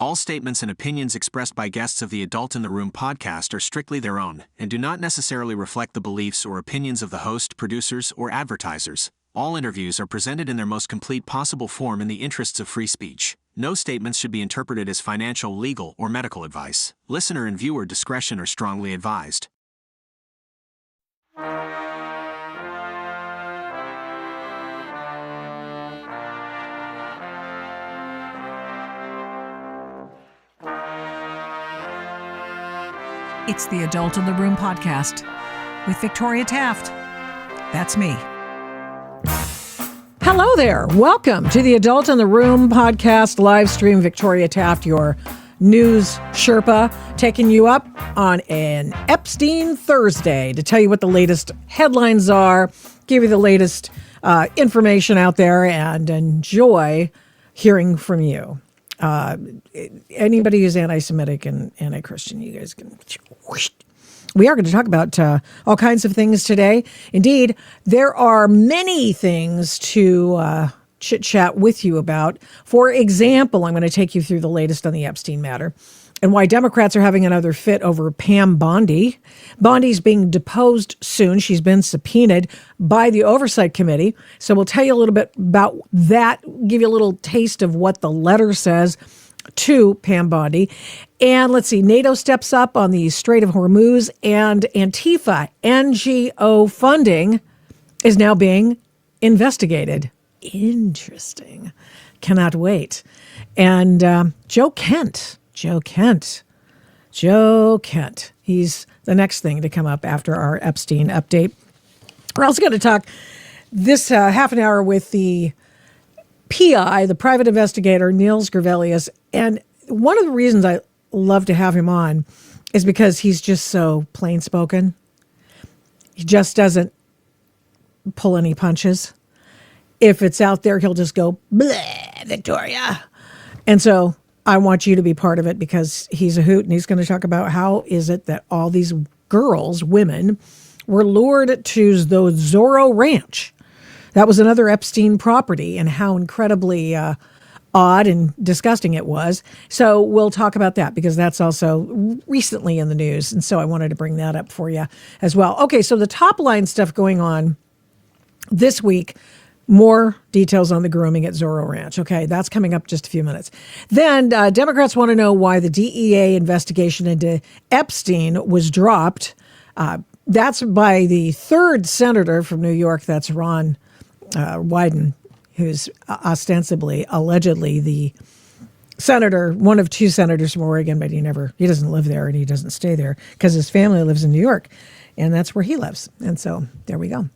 All statements and opinions expressed by guests of the Adult in the Room podcast are strictly their own and do not necessarily reflect the beliefs or opinions of the host, producers, or advertisers. All interviews are presented in their most complete possible form in the interests of free speech. No statements should be interpreted as financial, legal, or medical advice. Listener and viewer discretion are strongly advised. It's the Adult in the Room podcast with Victoria Taft. That's me. Hello there. Welcome to the Adult in the Room podcast live stream. Victoria Taft, your news Sherpa, taking you up on an Epstein Thursday to tell you what the latest headlines are, give you the latest information out there, and enjoy hearing from you. Anybody who's anti-Semitic and anti-Christian, you guys can. We are going to talk about all kinds of things today. Indeed, there are many things to chit-chat with you about. For example, I'm going to take you through the latest on the Epstein matter and why Democrats are having another fit over Pam Bondi. Bondi's being deposed soon. She's been subpoenaed by the Oversight Committee. So we'll tell you a little bit about that, give you a little taste of what the letter says to Pam Bondi. And let's see, NATO steps up on the Strait of Hormuz, and Antifa NGO funding is now being investigated. Interesting. Cannot wait. And Joe Kent. He's the next thing to come up after our Epstein update. We're also going to talk this half an hour with the PI, the private investigator, Niels Gervelius. And one of the reasons I love to have him on is because he's just so plain spoken. He just doesn't pull any punches. If it's out there, he'll just go, bleh, Victoria. And so I want you to be part of it because he's a hoot, and he's going to talk about how is it that all these girls, women, were lured to the Zorro Ranch. That was another Epstein property, and how incredibly odd and disgusting it was. So we'll talk about that because that's also recently in the news. And so I wanted to bring that up for you as well. Okay, so the top line stuff going on this week. More details on the grooming at Zorro Ranch. Okay, that's coming up just a few minutes. Then Democrats want to know why the DEA investigation into Epstein was dropped. That's by the third senator from New York. That's Ron Wyden, who's ostensibly, allegedly the senator, one of two senators from Oregon, but he doesn't live there and he doesn't stay there because his family lives in New York. And that's where he lives. And so there we go.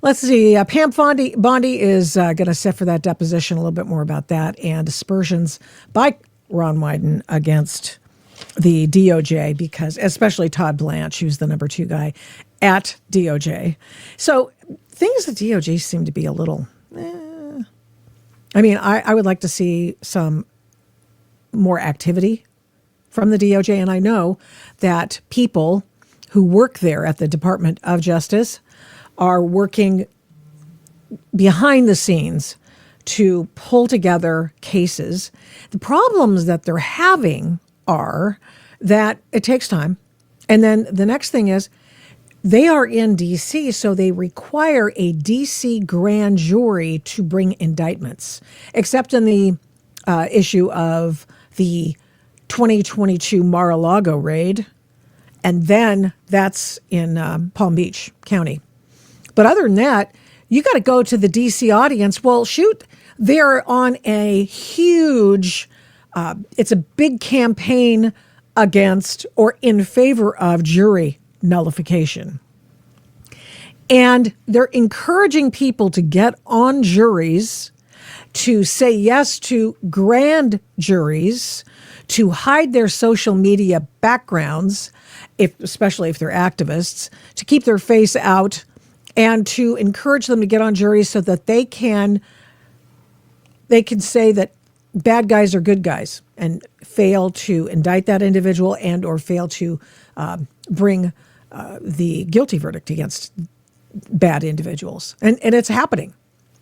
Let's see. Pam Bondi is going to sit for that deposition, a little bit more about that, and aspersions by Ron Wyden against the DOJ, because especially Todd Blanche, who's the number 2 guy at DOJ. So things at DOJ seem to be a little, I mean, I would like to see some more activity from the DOJ. And I know that people who work there at the Department of Justice are working behind the scenes to pull together cases. The problems that they're having are that it takes time. And then the next thing is they are in D.C., so they require a D.C. grand jury to bring indictments, except in the issue of the 2022 Mar-a-Lago raid. And then that's in Palm Beach County. But other than that, you got to go to the D.C. audience. Well, shoot, they're on a huge, it's a big campaign against or in favor of jury nullification. And they're encouraging people to get on juries, to say yes to grand juries, to hide their social media backgrounds, especially if they're activists, to keep their face out, and to encourage them to get on juries so that they can say that bad guys are good guys and fail to indict that individual and or fail to bring the guilty verdict against bad individuals. And it's happening.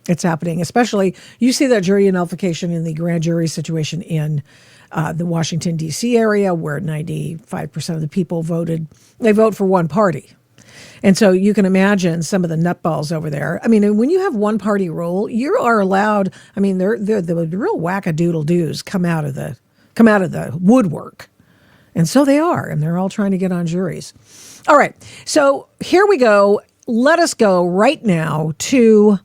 It's happening, especially you see that jury nullification in the grand jury situation in the Washington, D.C. area, where 95% of the people they vote for one party. And so you can imagine some of the nutballs over there. I mean, when you have one party rule, you are allowed, I mean, they're the real wackadoodle-doos come out of the woodwork. And so they are, and they're all trying to get on juries. All right, so here we go. Let us go right now to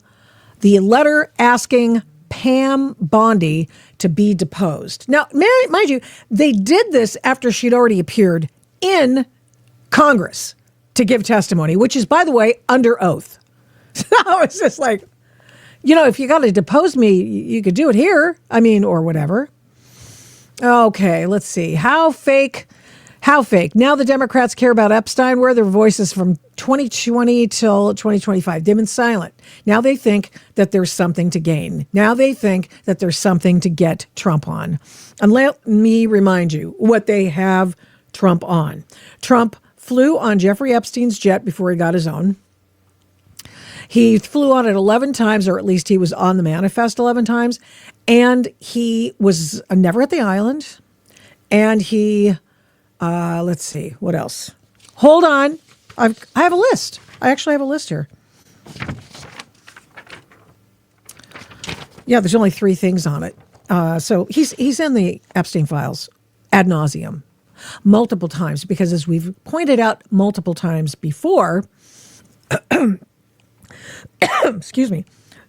the letter asking Pam Bondi to be deposed. Now, mind you, they did this after she'd already appeared in Congress to give testimony, which is, by the way, under oath. So it's just like, if you got to depose me, you could do it here. I mean, or whatever. Okay, let's see. How fake? Now the Democrats care about Epstein. Where are their voices from 2020 till 2025? They've been silent. Now they think that there's something to gain. Now they think that there's something to get Trump on. And let me remind you what they have Trump on. Trump flew on Jeffrey Epstein's jet before he got his own. He flew on it 11 times, or at least he was on the manifest 11 times. And he was never at the island. And he, let's see, what else? Hold on. I have a list. I actually have a list here. Yeah, there's only 3 things on it. So he's in the Epstein files ad nauseum. Multiple times, because as we've pointed out multiple times before, excuse me,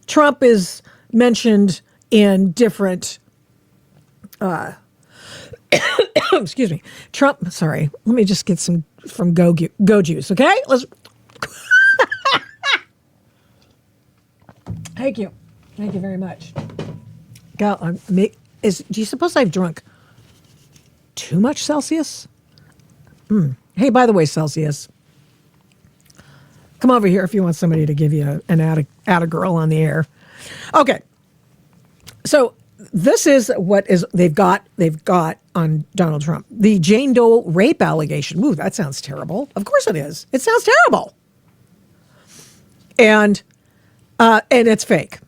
Trump is mentioned in different, excuse me, Trump, sorry, let me just get some from Go Juice, okay? Let's, Thank you very much. God, do you suppose I've drunk too much Celsius? Hey, by the way, Celsius, come over here if you want somebody to give you an atta girl on the air. Okay. So this is what they've got on Donald Trump. The Jane Doe rape allegation. Ooh, that sounds terrible. Of course it is. It sounds terrible. And it's fake.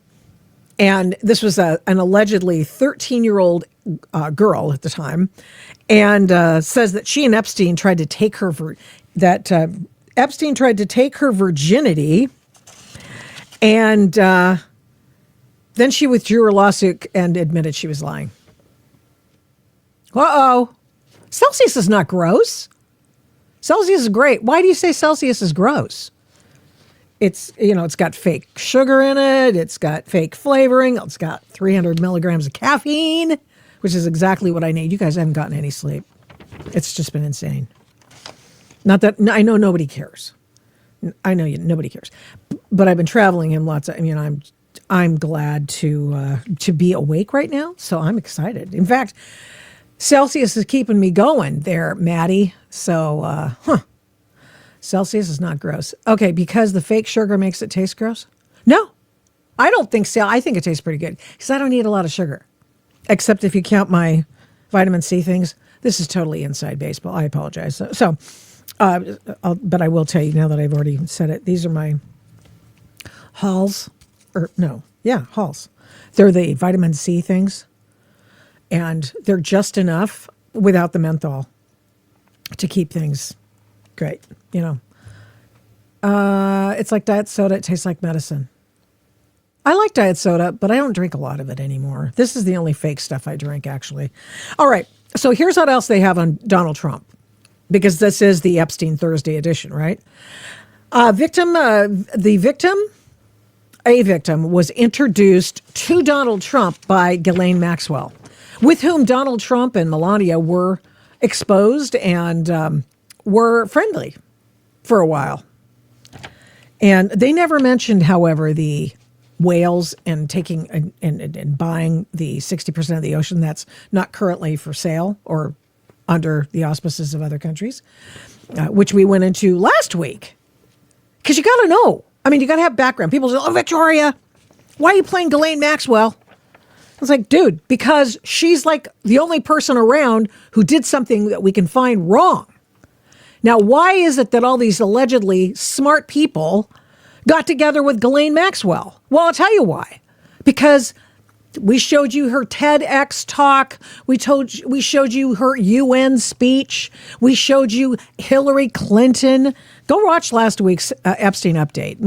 And this was an allegedly 13-year-old girl at the time, and says that she and Epstein tried to take her Epstein tried to take her virginity, and then she withdrew her lawsuit and admitted she was lying. Uh-oh. Celsius is not gross. Celsius is great. Why do you say Celsius is gross? It's, it's got fake sugar in it. It's got fake flavoring. It's got 300 milligrams of caffeine, which is exactly what I need. You guys haven't gotten any sleep. It's just been insane. Not that I know nobody cares. I know nobody cares, but I've been traveling in lots of. I mean, I'm glad to be awake right now, so I'm excited. In fact, Celsius is keeping me going there, Maddie. So, Celsius is not gross. Okay, because the fake sugar makes it taste gross? No, I don't think so. I think it tastes pretty good because I don't eat a lot of sugar. Except if you count my vitamin C things. This is totally inside baseball. I apologize. But I will tell you now that I've already said it. These are my Halls. Halls. They're the vitamin C things. And they're just enough without the menthol to keep things great. It's like diet soda. It tastes like medicine. I like diet soda, but I don't drink a lot of it anymore. This is the only fake stuff I drink, actually. All right. So here's what else they have on Donald Trump, because this is the Epstein Thursday edition, right? A victim was introduced to Donald Trump by Ghislaine Maxwell, with whom Donald Trump and Melania were exposed and were friendly for a while. And they never mentioned, however, the whales and taking and buying the 60% of the ocean that's not currently for sale or under the auspices of other countries, which we went into last week. Because you got to know. I mean, you got to have background. People say, oh, Victoria, why are you playing Ghislaine Maxwell? I was like, dude, because she's like the only person around who did something that we can find wrong. Now, why is it that all these allegedly smart people got together with Ghislaine Maxwell? Well, I'll tell you why. Because We showed you her TEDx talk. We showed you her UN speech. We showed you Hillary Clinton. Go watch last week's Epstein update.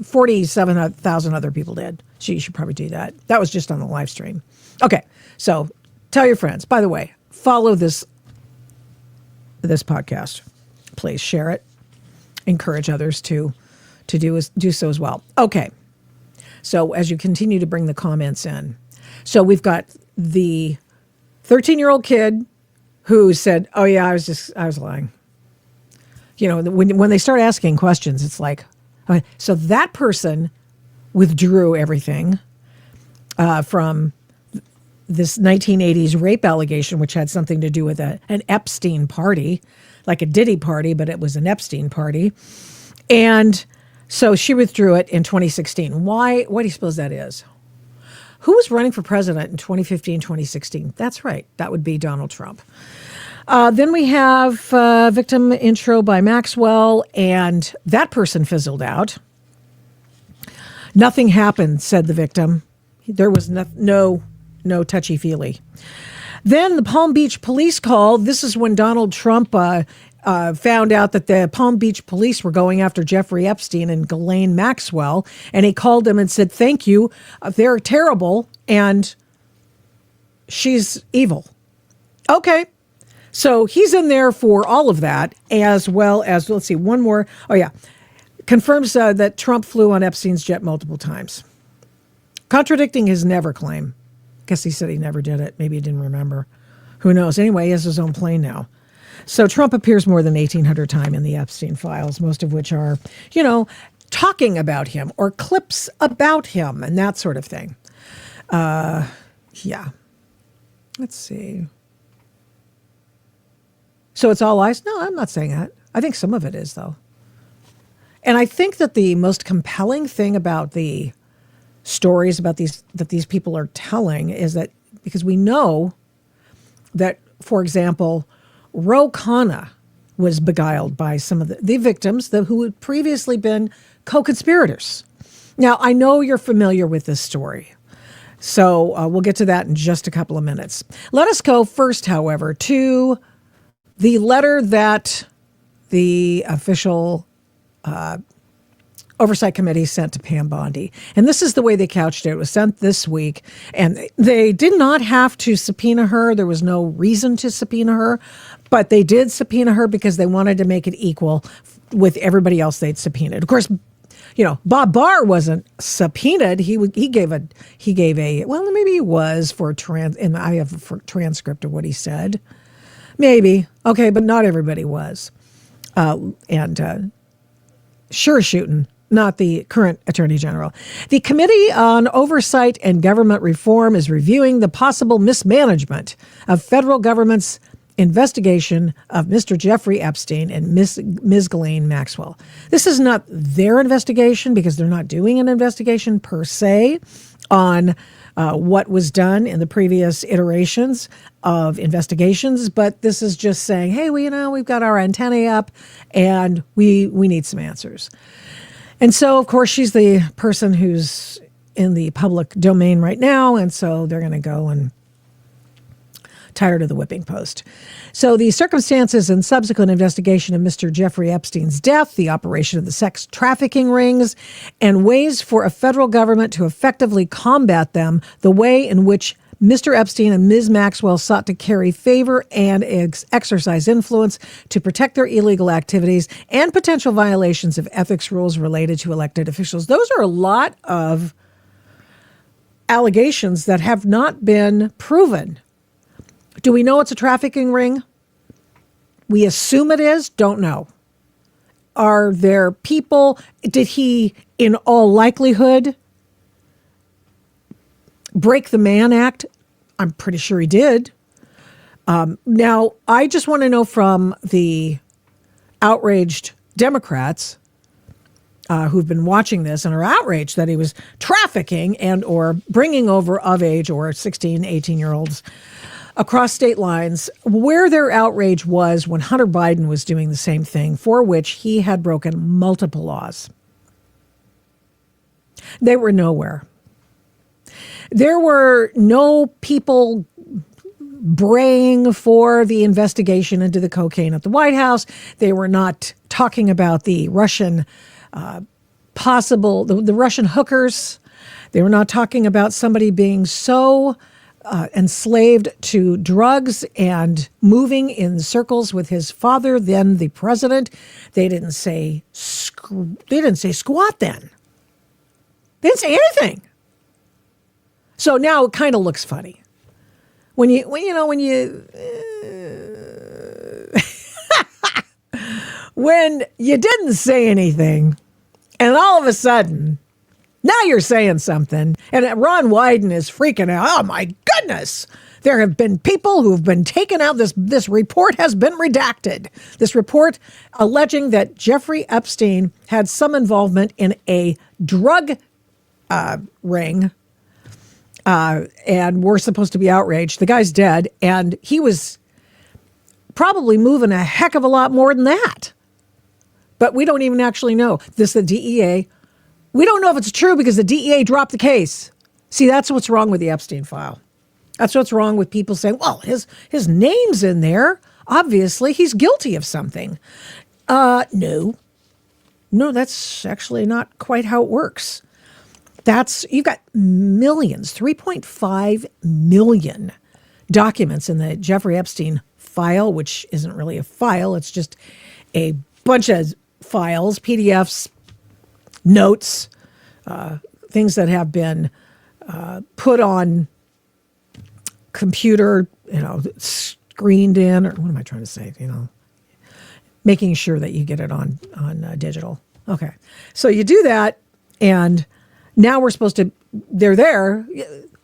47,000 other people did. So you should probably do that. That was just on the live stream. Okay, so tell your friends. By the way, follow this podcast. Please share it. Encourage others to do so as well. Okay. So as you continue to bring the comments in, so we've got the 13-year-old kid who said, "Oh yeah, I was lying." You know, when they start asking questions, it's like, okay, so that person withdrew everything from this 1980s rape allegation, which had something to do with an Epstein party, like a Diddy party, but it was an Epstein party, and so she withdrew it in 2016. Why? What do you suppose that is? Who was running for president in 2015, 2016? That's right. That would be Donald Trump. Then we have victim intro by Maxwell, and that person fizzled out. Nothing happened, said the victim. There was no touchy-feely. Then the Palm Beach police call. This is when Donald Trump found out that the Palm Beach police were going after Jeffrey Epstein and Ghislaine Maxwell, and he called them and said, "Thank you. They're terrible, and she's evil." Okay. So he's in there for all of that, as well as, let's see, one more. Oh, yeah. Confirms that Trump flew on Epstein's jet multiple times. Contradicting his never claim. Guess he said he never did it. Maybe he didn't remember. Who knows? Anyway, he has his own plane now. So Trump appears more than 1,800 times in the Epstein files, most of which are, talking about him or clips about him and that sort of thing. Yeah. Let's see. So it's all lies? No, I'm not saying that. I think some of it is, though. And I think that the most compelling thing about the stories about these people are telling is that, because we know that, for example, Ro Khanna was beguiled by some of the victims who had previously been co-conspirators. Now, I know you're familiar with this story, so we'll get to that in just a couple of minutes. Let us go first, however, to the letter that the official Oversight Committee sent to Pam Bondi. And this is the way they couched it. It was sent this week, and they did not have to subpoena her. There was no reason to subpoena her, but they did subpoena her because they wanted to make it equal with everybody else they'd subpoenaed. Of course, Bob Barr wasn't subpoenaed. He gave a well, maybe he was and I have a transcript of what he said. Maybe. Okay, but not everybody was. Sure shooting, not the current Attorney General. The Committee on Oversight and Government Reform is reviewing the possible mismanagement of federal government's investigation of Mr. Jeffrey Epstein and Ms. Ghislaine Maxwell. This is not their investigation because they're not doing an investigation per se on what was done in the previous iterations of investigations, but this is just saying, hey, we've got our antennae up and we need some answers. And so, of course, she's the person who's in the public domain right now, and so they're going to go and tie her to the whipping post. So the circumstances and subsequent investigation of Mr. Jeffrey Epstein's death, the operation of the sex trafficking rings, and ways for a federal government to effectively combat them, the way in which Mr. Epstein and Ms. Maxwell sought to carry favor and exercise influence to protect their illegal activities, and potential violations of ethics rules related to elected officials. Those are a lot of allegations that have not been proven. Do we know it's a trafficking ring? We assume it is. Don't know. Are there people? Did he, in all likelihood, break the Mann Act? I'm pretty sure he did. Now, I just want to know from the outraged Democrats who've been watching this and are outraged that he was trafficking and or bringing over of age or 16, 18-year-olds across state lines, where their outrage was when Hunter Biden was doing the same thing, for which he had broken multiple laws. They were nowhere. There were no people braying for the investigation into the cocaine at the White House. They were not talking about the Russian the Russian hookers. They were not talking about somebody being so enslaved to drugs and moving in circles with his father, then the president. They didn't say squat then. They didn't say anything. So now it kind of looks funny when you when you didn't say anything, and all of a sudden, now you're saying something, and Ron Wyden is freaking out. Oh my goodness! There have been people who've been taken out. This report has been redacted. This report alleging that Jeffrey Epstein had some involvement in a drug ring, and we're supposed to be outraged. The guy's dead, and he was probably moving a heck of a lot more than that. But we don't even actually know. The DEA, we don't know if it's true because the DEA dropped the case. See, that's what's wrong with the Epstein file. That's what's wrong with people saying, well, his name's in there. Obviously, he's guilty of something. No, that's actually not quite how it works. You've got millions, 3.5 million documents in the Jeffrey Epstein file, which isn't really a file. It's just a bunch of files, PDFs, notes, things that have been put on computer, screened in, or what am I trying to say? Making sure that you get it on digital. Okay. So you do that, and now they're there.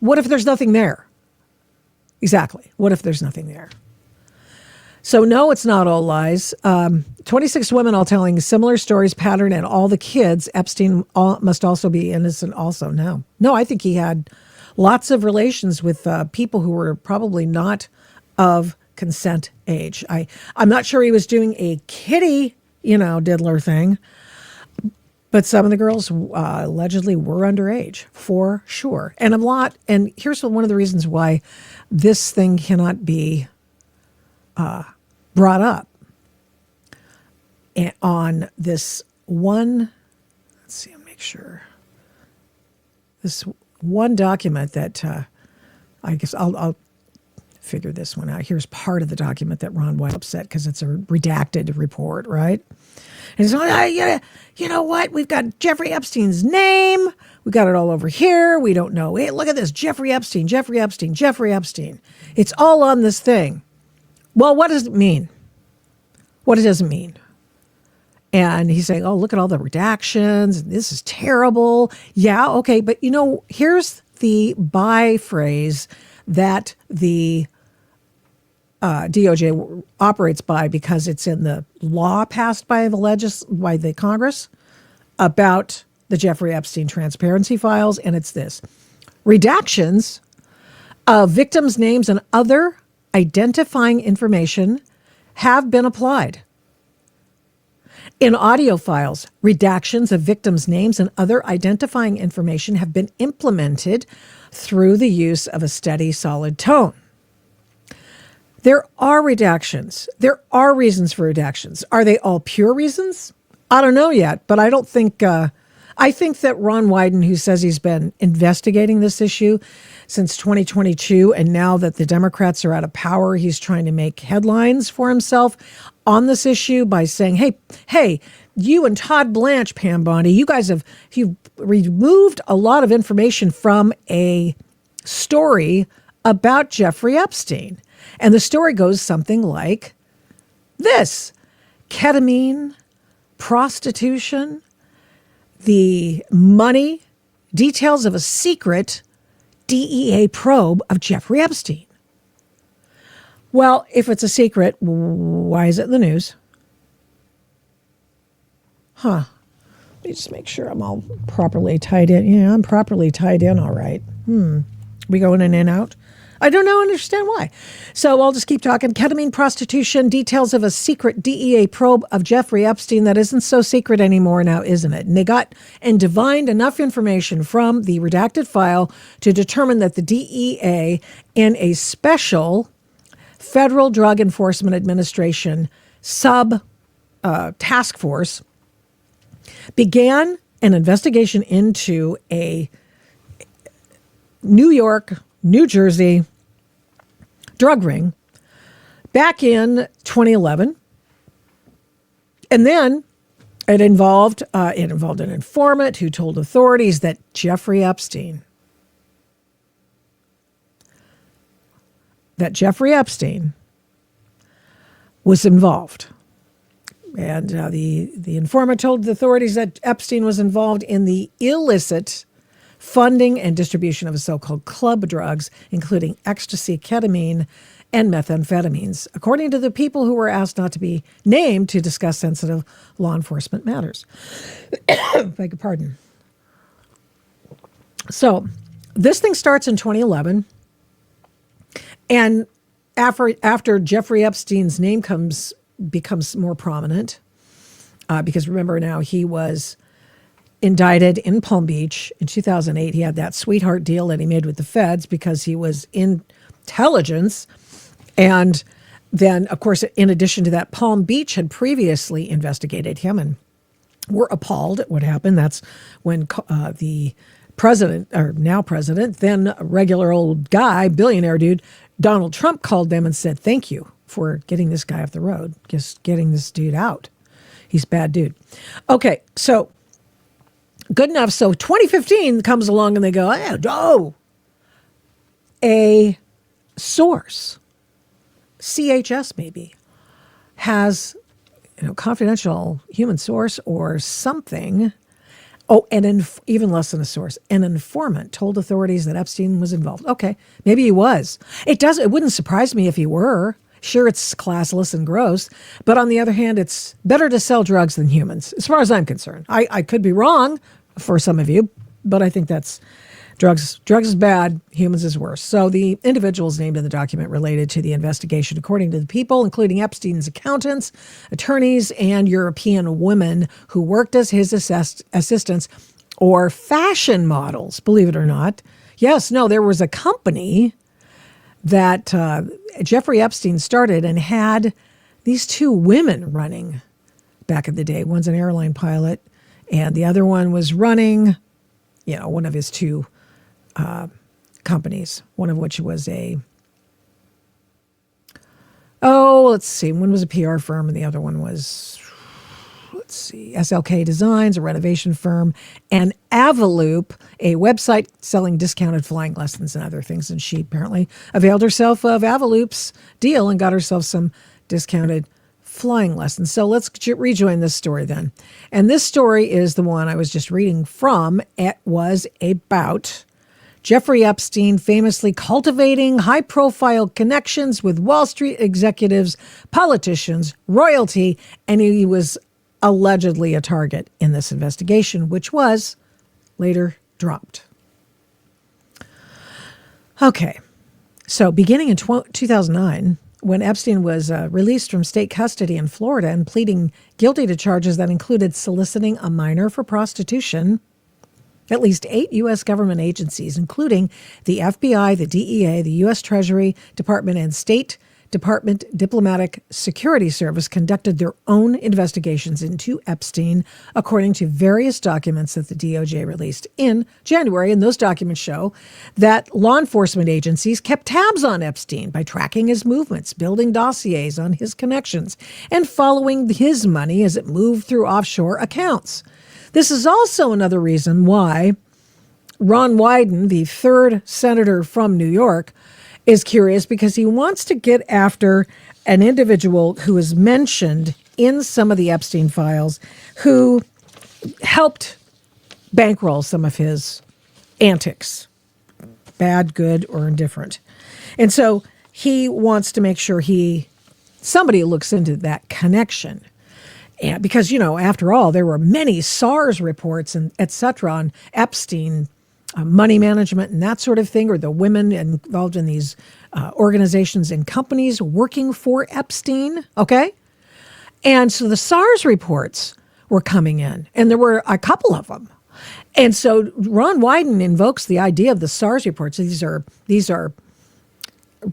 What if there's nothing there? Exactly. What if there's nothing there? So no, it's not all lies. 26 women all telling similar stories pattern, and all the kids. Epstein must also be innocent also. No, I think he had lots of relations with people who were probably not of consent age. I'm not sure he was doing a kitty, diddler thing, but some of the girls allegedly were underage for sure. And here's one of the reasons why this thing cannot be brought up on this one. Let's see, I'll make sure. This one document that I guess I'll figure this one out. Here's part of the document that Ron Wyden upset because it's a redacted report, right? And he's like, you know what? We've got Jeffrey Epstein's name. We got it all over here. We don't know. Hey, look at this. Jeffrey Epstein, Jeffrey Epstein, Jeffrey Epstein. It's all on this thing. Well, what does it mean? What does it mean? And he's saying, oh, look at all the redactions. This is terrible. Yeah, okay. But, here's the by phrase that the DOJ operates by because it's in the law passed by the Congress about the Jeffrey Epstein transparency files. And it's this: redactions of victims' names and other identifying information have been applied. In audio files, redactions of victims' names and other identifying information have been implemented through the use of a steady, solid tone. There are redactions. There are reasons for redactions. Are they all pure reasons? I don't know yet, but I don't think... I think that Ron Wyden, who says he's been investigating this issue since 2022, and now that the Democrats are out of power, he's trying to make headlines for himself on this issue by saying, hey, you and Todd Blanche, Pam Bondi, you've removed a lot of information from a story about Jeffrey Epstein. And the story goes something like this: ketamine, prostitution, the money, details of a secret DEA probe of Jeffrey Epstein. Well, if it's a secret, why is it in the news? Let me just make sure I'm all properly tied in. Yeah, I'm properly tied in, all right. We going in and out? I don't understand why. So I'll just keep talking. Ketamine prostitution, details of a secret DEA probe of Jeffrey Epstein that isn't so secret anymore now, isn't it? And they got and divined enough information from the redacted file to determine that the DEA in a special Federal Drug Enforcement Administration task force began an investigation into a New York, New Jersey drug ring back in 2011. And then it involved an informant who told authorities that Jeffrey Epstein was involved. And the informant told the authorities that Epstein was involved in the illicit funding and distribution of so-called club drugs, including ecstasy, ketamine, and methamphetamines, according to the people who were asked not to be named to discuss sensitive law enforcement matters. Beg your pardon. So this thing starts in 2011, and after Jeffrey Epstein's name becomes more prominent, because remember now he was indicted in Palm Beach in 2008. He had that sweetheart deal that he made with the feds because he was intelligence. And then, of course, in addition to that, Palm Beach had previously investigated him and were appalled at what happened. That's when the president, or now president, then regular old guy, billionaire dude, Donald Trump called them and said, thank you for getting this guy off the road, just getting this dude out. He's a bad dude. Okay, so good enough. So 2015 comes along and they go, a source, CHS maybe, has confidential human source or something. Oh, and even less than a source, an informant told authorities that Epstein was involved. Okay, maybe he was. It wouldn't surprise me if he were. Sure, it's classless and gross, but on the other hand, it's better to sell drugs than humans, as far as I'm concerned. I could be wrong for some of you, but I think that's drugs. Drugs is bad, humans is worse. So the individuals named in the document related to the investigation, according to the people, including Epstein's accountants, attorneys, and European women who worked as his assistants or fashion models, believe it or not. Yes, no, there was a company that Jeffrey Epstein started and had these two women running back in the day. One's an airline pilot, and the other one was running, one of his two companies, one of which was one was a PR firm, and the other one was, SLK Designs, a renovation firm, and Avaloop, a website selling discounted flying lessons and other things. And she apparently availed herself of Avaloop's deal and got herself some discounted flying lessons. So let's rejoin this story then. And this story is the one I was just reading from. It was about Jeffrey Epstein famously cultivating high-profile connections with Wall Street executives, politicians, royalty, and he was allegedly a target in this investigation, which was later dropped. Okay, so beginning in 2009, when Epstein was released from state custody in Florida and pleading guilty to charges that included soliciting a minor for prostitution, at least 8 U.S. government agencies, including the FBI, the DEA, the U.S. Treasury Department, and State Department Diplomatic Security Service, conducted their own investigations into Epstein, according to various documents that the DOJ released in January. And those documents show that law enforcement agencies kept tabs on Epstein by tracking his movements, building dossiers on his connections, and following his money as it moved through offshore accounts. This is also another reason why Ron Wyden, the third senator from New York, is curious, because he wants to get after an individual who is mentioned in some of the Epstein files who helped bankroll some of his antics, bad, good, or indifferent. And so he wants to make sure somebody looks into that connection. And because, after all, there were many SARS reports and et cetera on Epstein money management and that sort of thing, or the women involved in these organizations and companies working for Epstein. Okay. And so the SARS reports were coming in, and there were a couple of them. And so Ron Wyden invokes the idea of the SARS reports. These are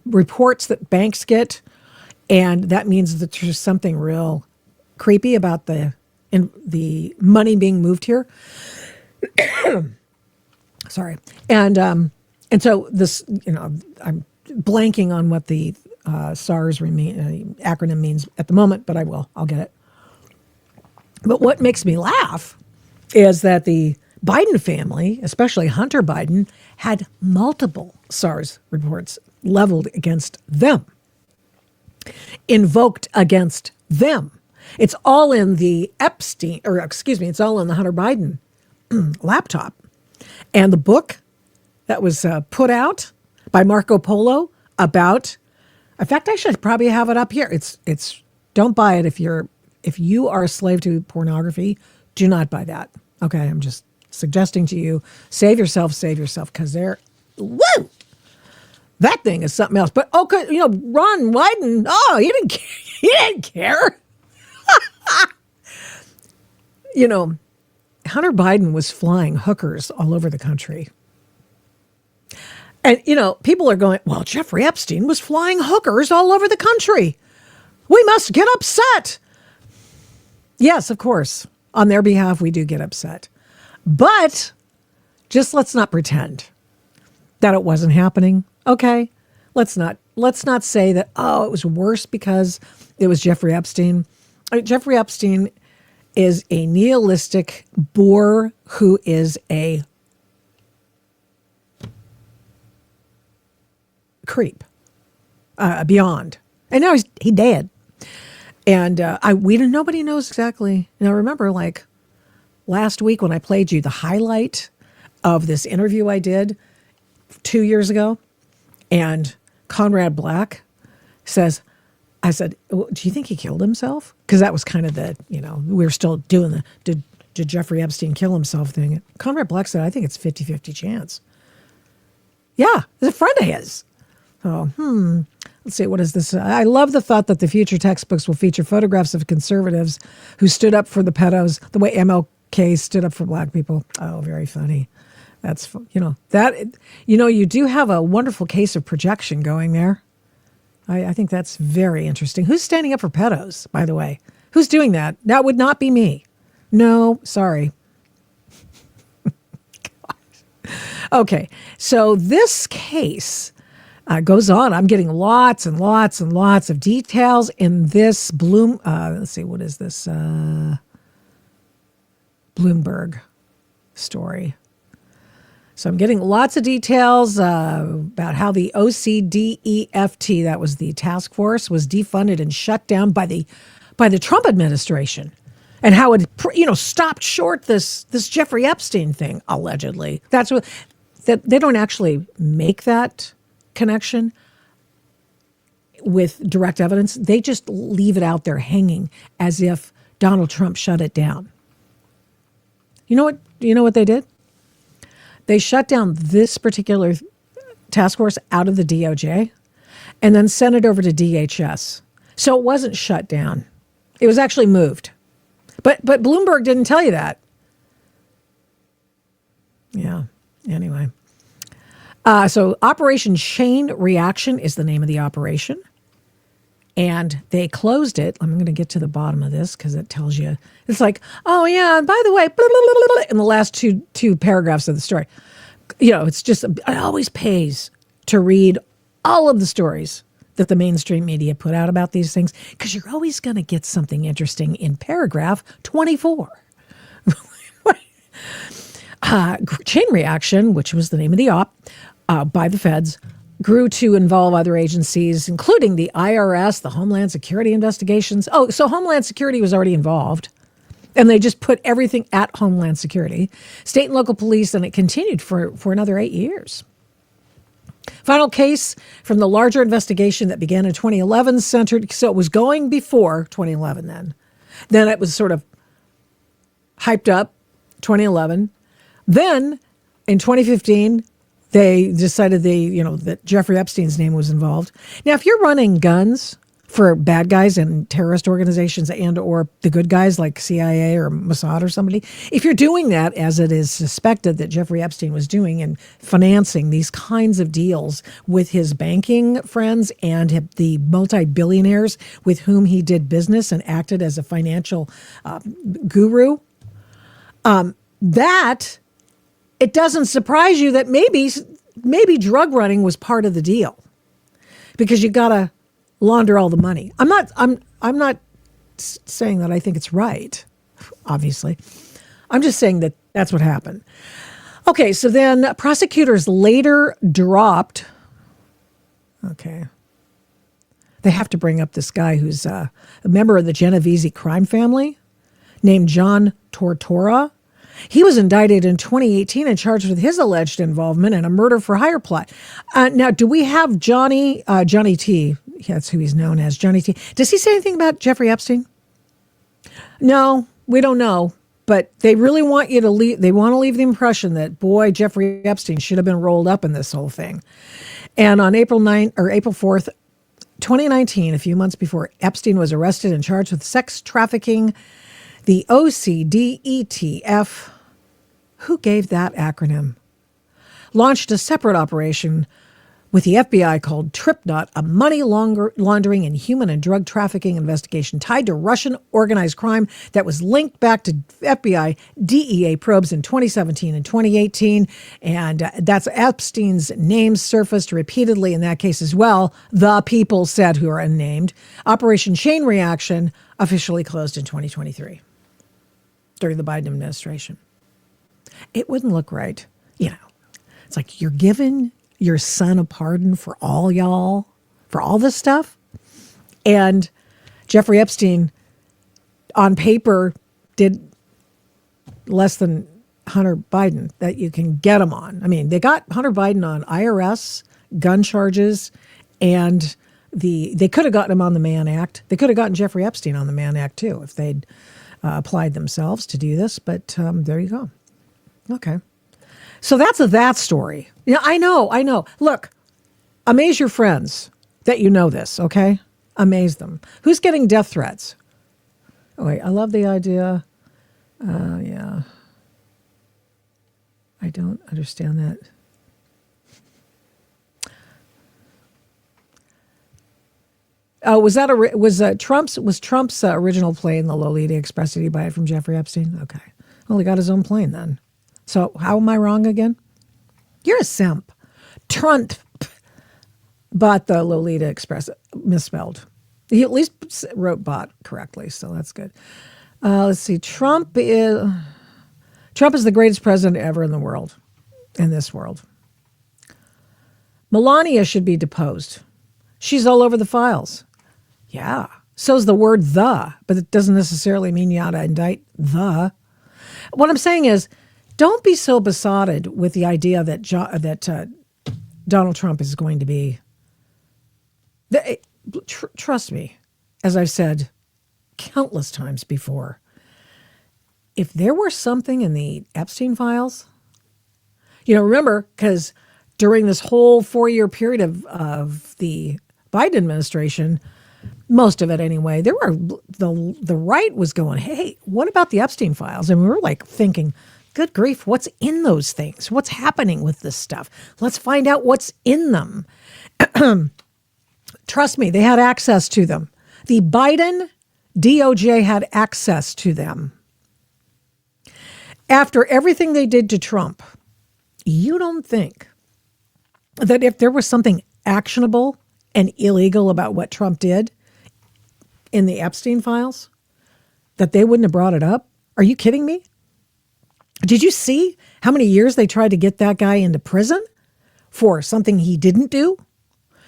reports that banks get, and that means that there's something real creepy about the money being moved here. Sorry. And so this, I'm blanking on what the SARS acronym means at the moment, but I'll get it. But what makes me laugh is that the Biden family, especially Hunter Biden, had multiple SARS reports leveled against them, invoked against them. It's all in the it's all in the Hunter Biden laptop. And the book that was put out by Marco Polo about, in fact, I should probably have it up here. It's don't buy it if you are a slave to pornography. Do not buy that. Okay, I'm just suggesting to you, save yourself, because that thing is something else. But okay, Ron Wyden, he didn't care. Hunter Biden was flying hookers all over the country. And, people are going, well, Jeffrey Epstein was flying hookers all over the country. We must get upset. Yes, of course. On their behalf, we do get upset. But just let's not pretend that it wasn't happening. Okay? Let's not say that, it was worse because it was Jeffrey Epstein. Jeffrey Epstein is a nihilistic bore who is a creep beyond. And now he dead. And nobody knows exactly. And I remember last week when I played you the highlight of this interview I did 2 years ago, and Conrad Black says, I said, do you think he killed himself? Because that was kind of we were still doing did Jeffrey Epstein kill himself thing. Conrad Black said, I think it's 50-50 chance. Yeah, it's a friend of his. So, let's see, what is this? I love the thought that the future textbooks will feature photographs of conservatives who stood up for the pedos the way MLK stood up for black people. Oh, very funny. That's, you do have a wonderful case of projection going there. I think that's very interesting. Who's standing up for pedos, by the way? Who's doing that? That would not be me. No, sorry. Okay, so this case goes on. I'm getting lots and lots and lots of details in this let's see, what is this? Bloomberg story. So I'm getting lots of details about how the OCDEFT, that was the task force, was defunded and shut down by the Trump administration, and how it stopped short this Jeffrey Epstein thing, allegedly. That's what that they don't actually make that connection with direct evidence. They just leave it out there hanging as if Donald Trump shut it down. You know what they did? They shut down this particular task force out of the DOJ and then sent it over to DHS. So it wasn't shut down. It was actually moved. But Bloomberg didn't tell you that. Yeah, anyway. So Operation Chain Reaction is the name of the operation. And they closed it. I'm going to get to the bottom of this because it tells you. It's like, oh, yeah, and by the way, blah, blah, blah, blah, in the last two paragraphs of the story. It's just, it always pays to read all of the stories that the mainstream media put out about these things, because you're always going to get something interesting in paragraph 24. Chain Reaction, which was the name of the op by the feds, grew to involve other agencies, including the IRS, the Homeland Security investigations. Oh, so Homeland Security was already involved, and they just put everything at Homeland Security, state and local police, and it continued for another 8 years. Final case from the larger investigation that began in 2011 centered, so it was going before 2011 then. Then it was sort of hyped up, 2011. Then In 2015, they decided that Jeffrey Epstein's name was involved. Now, if you're running guns for bad guys and terrorist organizations and or the good guys like CIA or Mossad or somebody, if you're doing that, as it is suspected that Jeffrey Epstein was doing and financing these kinds of deals with his banking friends and the multi-billionaires with whom he did business and acted as a financial guru, that it doesn't surprise you that maybe drug running was part of the deal, because you got to launder all the money. I'm not saying that I think it's right, obviously. I'm just saying that that's what happened. Okay, so then prosecutors later dropped. Okay. They have to bring up this guy who's a member of the Genovese crime family named John Tortora. He was indicted in 2018 and charged with his alleged involvement in a murder for hire plot. Now, do we have Johnny T? That's who he's known as, Johnny T. Does he say anything about Jeffrey Epstein? No, we don't know. But they really want you to leave. They want to leave the impression that, boy, Jeffrey Epstein should have been rolled up in this whole thing. And on April 4th, 2019, a few months before Epstein was arrested and charged with sex trafficking, the OCDETF, who gave that acronym, launched a separate operation with the FBI called TripNut, a money laundering and human and drug trafficking investigation tied to Russian organized crime that was linked back to FBI DEA probes in 2017 and 2018. And that's Epstein's name surfaced repeatedly in that case as well. The people said, who are unnamed. Operation Chain Reaction officially closed in 2023 during the Biden administration. It wouldn't look right. It's like you're giving your son a pardon for all y'all, for all this stuff. And Jeffrey Epstein, on paper, did less than Hunter Biden that you can get him on. I mean, they got Hunter Biden on IRS, gun charges, and they could have gotten him on the Mann Act. They could have gotten Jeffrey Epstein on the Mann Act, too, if they'd applied themselves to do this. But there you go. Okay. So that's that story. I know. Look, amaze your friends that you know this, okay? Amaze them. Who's getting death threats? Oh, wait, I love the idea. Yeah. I don't understand that. Oh, was Trump's original plane the Lolita Express? Did he buy it from Jeffrey Epstein? Okay. Well, he got his own plane then. So how am I wrong again? You're a simp. Trump bought the Lolita Express, misspelled. He at least wrote bought correctly, so that's good. Let's see. Trump is the greatest president ever in this world. Melania should be deposed. She's all over the files. Yeah. So's the word the, but it doesn't necessarily mean you ought to indict the. What I'm saying is, don't be so besotted with the idea that Donald Trump is going to be. Trust me, as I've said countless times before, if there were something in the Epstein files, remember, because during this whole 4-year period of the Biden administration, most of it anyway, there were the right was going, hey, what about the Epstein files? And we were like thinking, good grief, what's in those things? What's happening with this stuff? Let's find out what's in them. Trust me, they had access to them. The Biden DOJ had access to them. After everything they did to Trump, you don't think that if there was something actionable and illegal about what Trump did in the Epstein files, that they wouldn't have brought it up? Are you kidding me? Did you see how many years they tried to get that guy into prison for something he didn't do?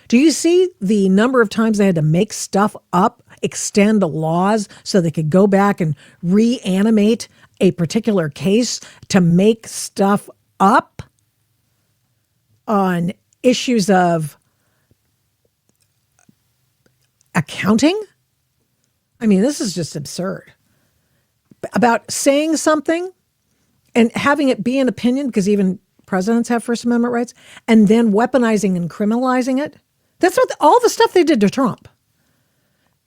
Do you see the number of times they had to make stuff up, extend the laws so they could go back and reanimate a particular case to make stuff up on issues of accounting? I mean, this is just absurd. About saying something and having it be an opinion, because even presidents have First Amendment rights, and then weaponizing and criminalizing it. That's what all the stuff they did to Trump.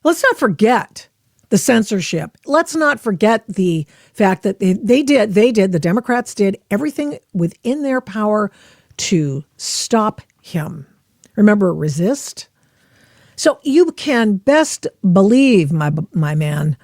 Let's not forget the censorship. Let's not forget the fact that the Democrats did everything within their power to stop him. Remember, resist? So you can best believe, my man,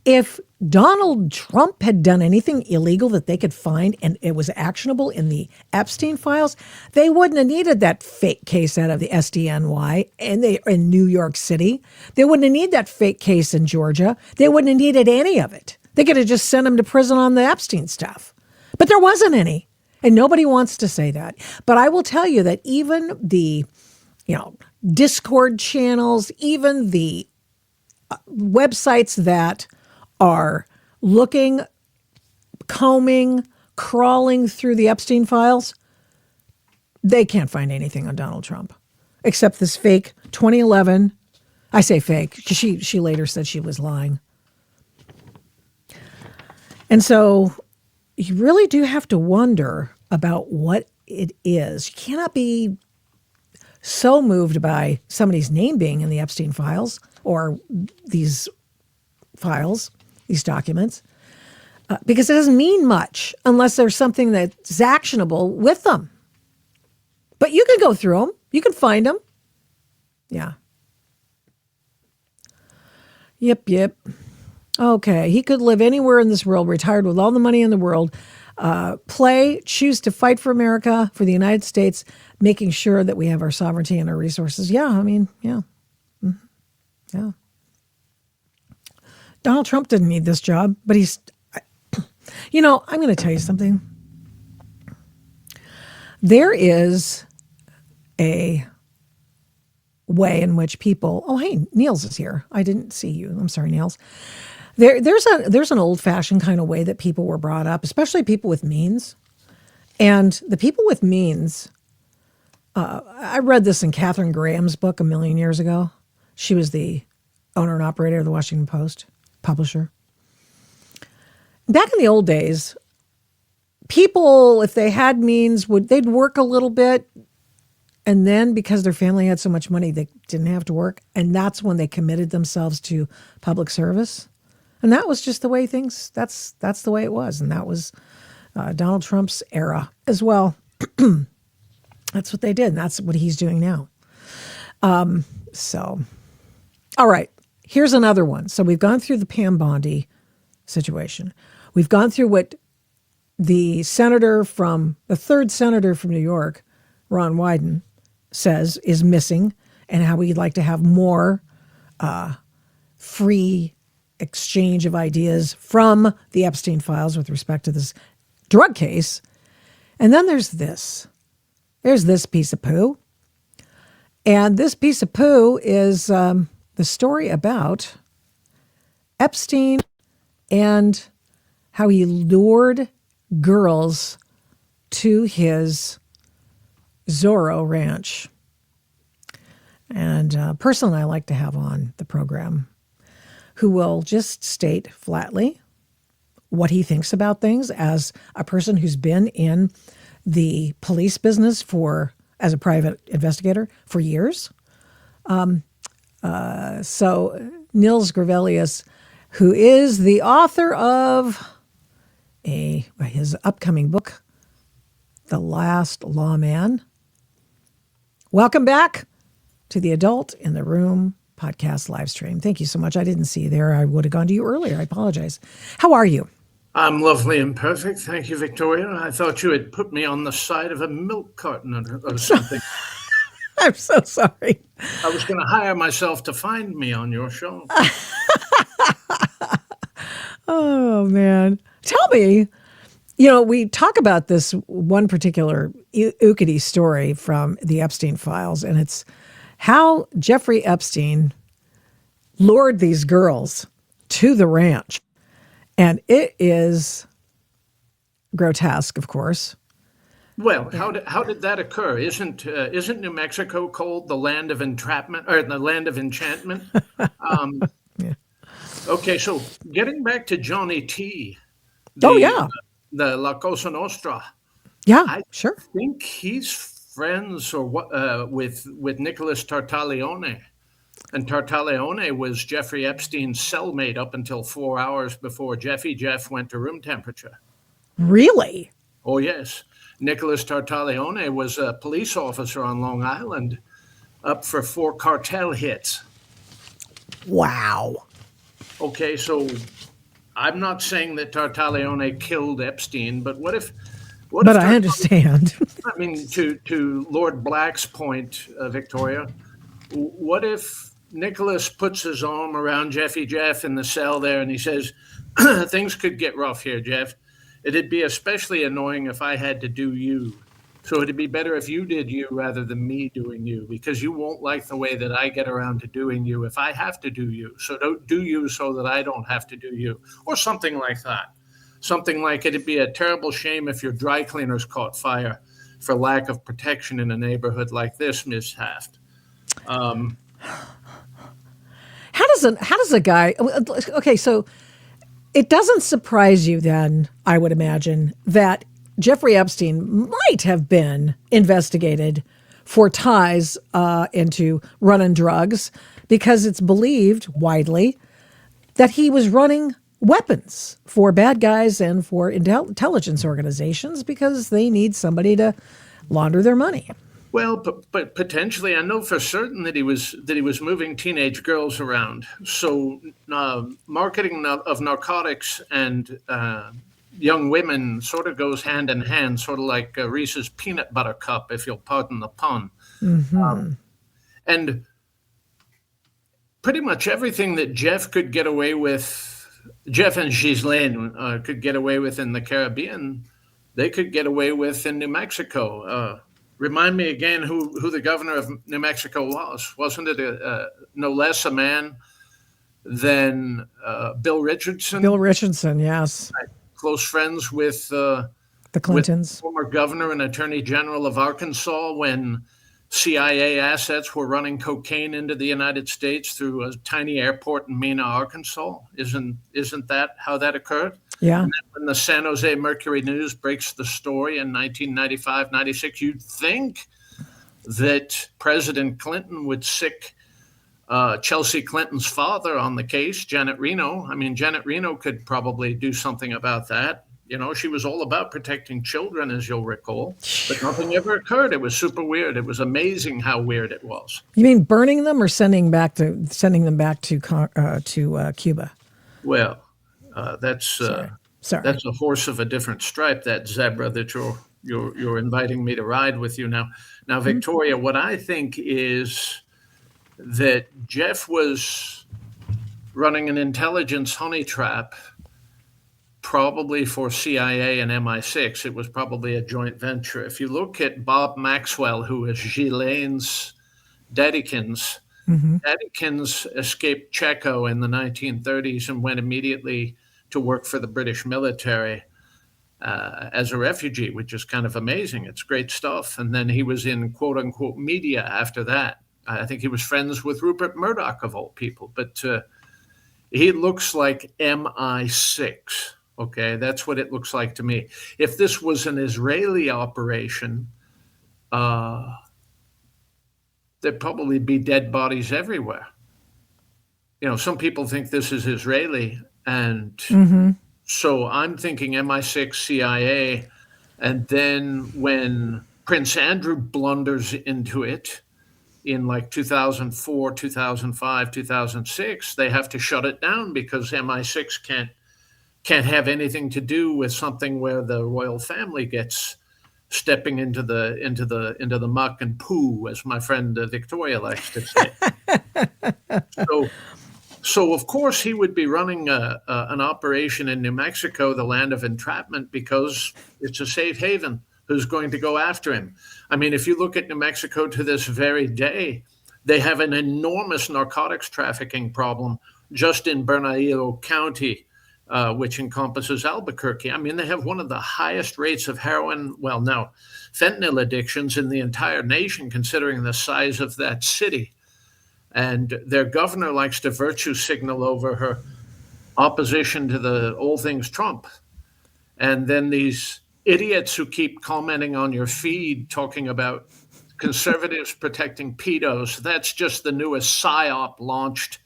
if Donald Trump had done anything illegal that they could find and it was actionable in the Epstein files, they wouldn't have needed that fake case out of the SDNY in New York City. They wouldn't have needed that fake case in Georgia. They wouldn't have needed any of it. They could have just sent him to prison on the Epstein stuff. But there wasn't any. And nobody wants to say that. But I will tell you that even the, Discord channels, even the websites that are looking, combing, crawling through the Epstein files, they can't find anything on Donald Trump except this fake 2011. I say fake because she later said she was lying. And so you really do have to wonder about what it is. You cannot be so moved by somebody's name being in the Epstein files or these files, these documents, because it doesn't mean much unless there's something that's actionable with them. But you can go through them. You can find them. Yeah. Yep. Okay. He could live anywhere in this world, retired with all the money in the world, choose to fight for America, for the United States, making sure that we have our sovereignty and our resources. Yeah. Yeah. Mm-hmm. Yeah. Donald Trump didn't need this job, but I'm going to tell you something. There is a way in which people, oh, hey, Niels is here. I didn't see you. I'm sorry, Niels. There's an old-fashioned kind of way that people were brought up, especially people with means. And the people with means, I read this in Katharine Graham's book a million years ago. She was the owner and operator of the Washington Post, publisher. Back in the old days, people, if they had means, they'd work a little bit, and then because their family had so much money, they didn't have to work, and that's when they committed themselves to public service. And that was just the way that's the way it was, and that was Donald Trump's era as well. That's what they did, and that's what he's doing now. So, all right, here's another one. So we've gone through the Pam Bondi situation. We've gone through what the third senator from New York, Ron Wyden, says is missing, and how we'd like to have more free exchange of ideas from the Epstein files with respect to this drug case. And then there's this. There's this piece of poo. And this piece of poo is the story about Epstein and how he lured girls to his Zorro Ranch. And a person I like to have on the program who will just state flatly what he thinks about things as a person who's been in the police business as a private investigator for years. So Nils Gravelius, who is the author of his upcoming book, The Last Lawman. Welcome back to the Adult in the Room podcast live stream. Thank you so much. I didn't see you there. I would have gone to you earlier. I apologize. How are you? I'm lovely and perfect. Thank you, Victoria. I thought you had put me on the side of a milk carton or something. I'm so sorry. I was going to hire myself to find me on your show. Oh, man. Tell me, we talk about this one particular ookity story from the Epstein files, and it's how Jeffrey Epstein lured these girls to the ranch. And it is grotesque, of course. Well, how did that occur? Isn't New Mexico called the land of entrapment or the land of enchantment? Yeah. Okay, so getting back to Johnny T. Oh, yeah. The La Cosa Nostra. Yeah, I sure. think he's friends or what with Nicholas Tartaglione. And Tartaglione was Jeffrey Epstein's cellmate up until 4 hours before Jeffy Jeff went to room temperature. Really? Oh, yes. Nicholas Tartaglione was a police officer on Long Island up for 4 cartel hits. Wow. Okay, so I'm not saying that Tartaglione killed Epstein, but what But if I understand. I mean, to Lord Black's point, Victoria, what if Nicholas puts his arm around Jeffy Jeff in the cell there and he says, things could get rough here, Jeff. It'd be especially annoying if I had to do you. So it'd be better if you did you rather than me doing you, because you won't like the way that I get around to doing you if I have to do you. So don't do you so that I don't have to do you, or something like that. Something like it'd be a terrible shame if your dry cleaners caught fire for lack of protection in a neighborhood like this, Miss Taft. How does a guy, okay, so it doesn't surprise you then, I would imagine, that Jeffrey Epstein might have been investigated for ties into running drugs, because it's believed widely that he was running weapons for bad guys and for intelligence organizations because they need somebody to launder their money. Well, but potentially, I know for certain that he was moving teenage girls around. So marketing of narcotics and young women sort of goes hand in hand, sort of like Reese's peanut butter cup, if you'll pardon the pun. And pretty much everything that Jeff could get away with, Jeff and Ghislaine could get away with in the Caribbean, they could get away with in New Mexico. Remind me again who the governor of New Mexico was. Wasn't it no less a man than Bill Richardson? Bill Richardson, yes. Close friends with the Clintons. With former governor and attorney general of Arkansas when CIA assets were running cocaine into the United States through a tiny airport in Mena, Arkansas. Isn't that how that occurred? Yeah. And then when the San Jose Mercury News breaks the story in 1995, 96, you'd think that President Clinton would sic Chelsea Clinton's father on the case, Janet Reno. I mean, Janet Reno could probably do something about that. You know, she was all about protecting children, as you'll recall, but nothing ever occurred. It was super weird. It was amazing how weird it was. You mean burning them or sending them back to Cuba? Well, that's Sorry. that's a horse of a different stripe. That zebra that you're inviting me to ride with you now. Now, Victoria, what I think is that Jeff was running an intelligence honey trap, probably for CIA and MI6. It was probably a joint venture. If you look at Bob Maxwell, who is Ghislaine's Daddykins, Daddykins escaped Checo in the 1930s and went immediately to work for the British military as a refugee, which is kind of amazing. It's great stuff. And then he was in quote unquote media after that. I think he was friends with Rupert Murdoch, of all people, but he looks like MI6. Okay, that's what it looks like to me. If this was an Israeli operation, there'd probably be dead bodies everywhere. You know, some people think this is Israeli, and so I'm thinking MI6, CIA, and then when Prince Andrew blunders into it in like 2004, 2005, 2006, they have to shut it down because MI6 can't have anything to do with something where the royal family gets stepping into the muck and poo, as my friend Victoria likes to say. So of course he would be running an operation in New Mexico, the land of entrapment, because it's a safe haven. Who's going to go after him? I mean, if you look at New Mexico to this very day, they have an enormous narcotics trafficking problem just in Bernalillo County, which encompasses Albuquerque. I mean, they have one of the highest rates of fentanyl addictions in the entire nation, considering the size of that city. And their governor likes to virtue signal over her opposition to all things Trump. And then these idiots who keep commenting on your feed talking about conservatives protecting pedos, that's just the newest psyop launched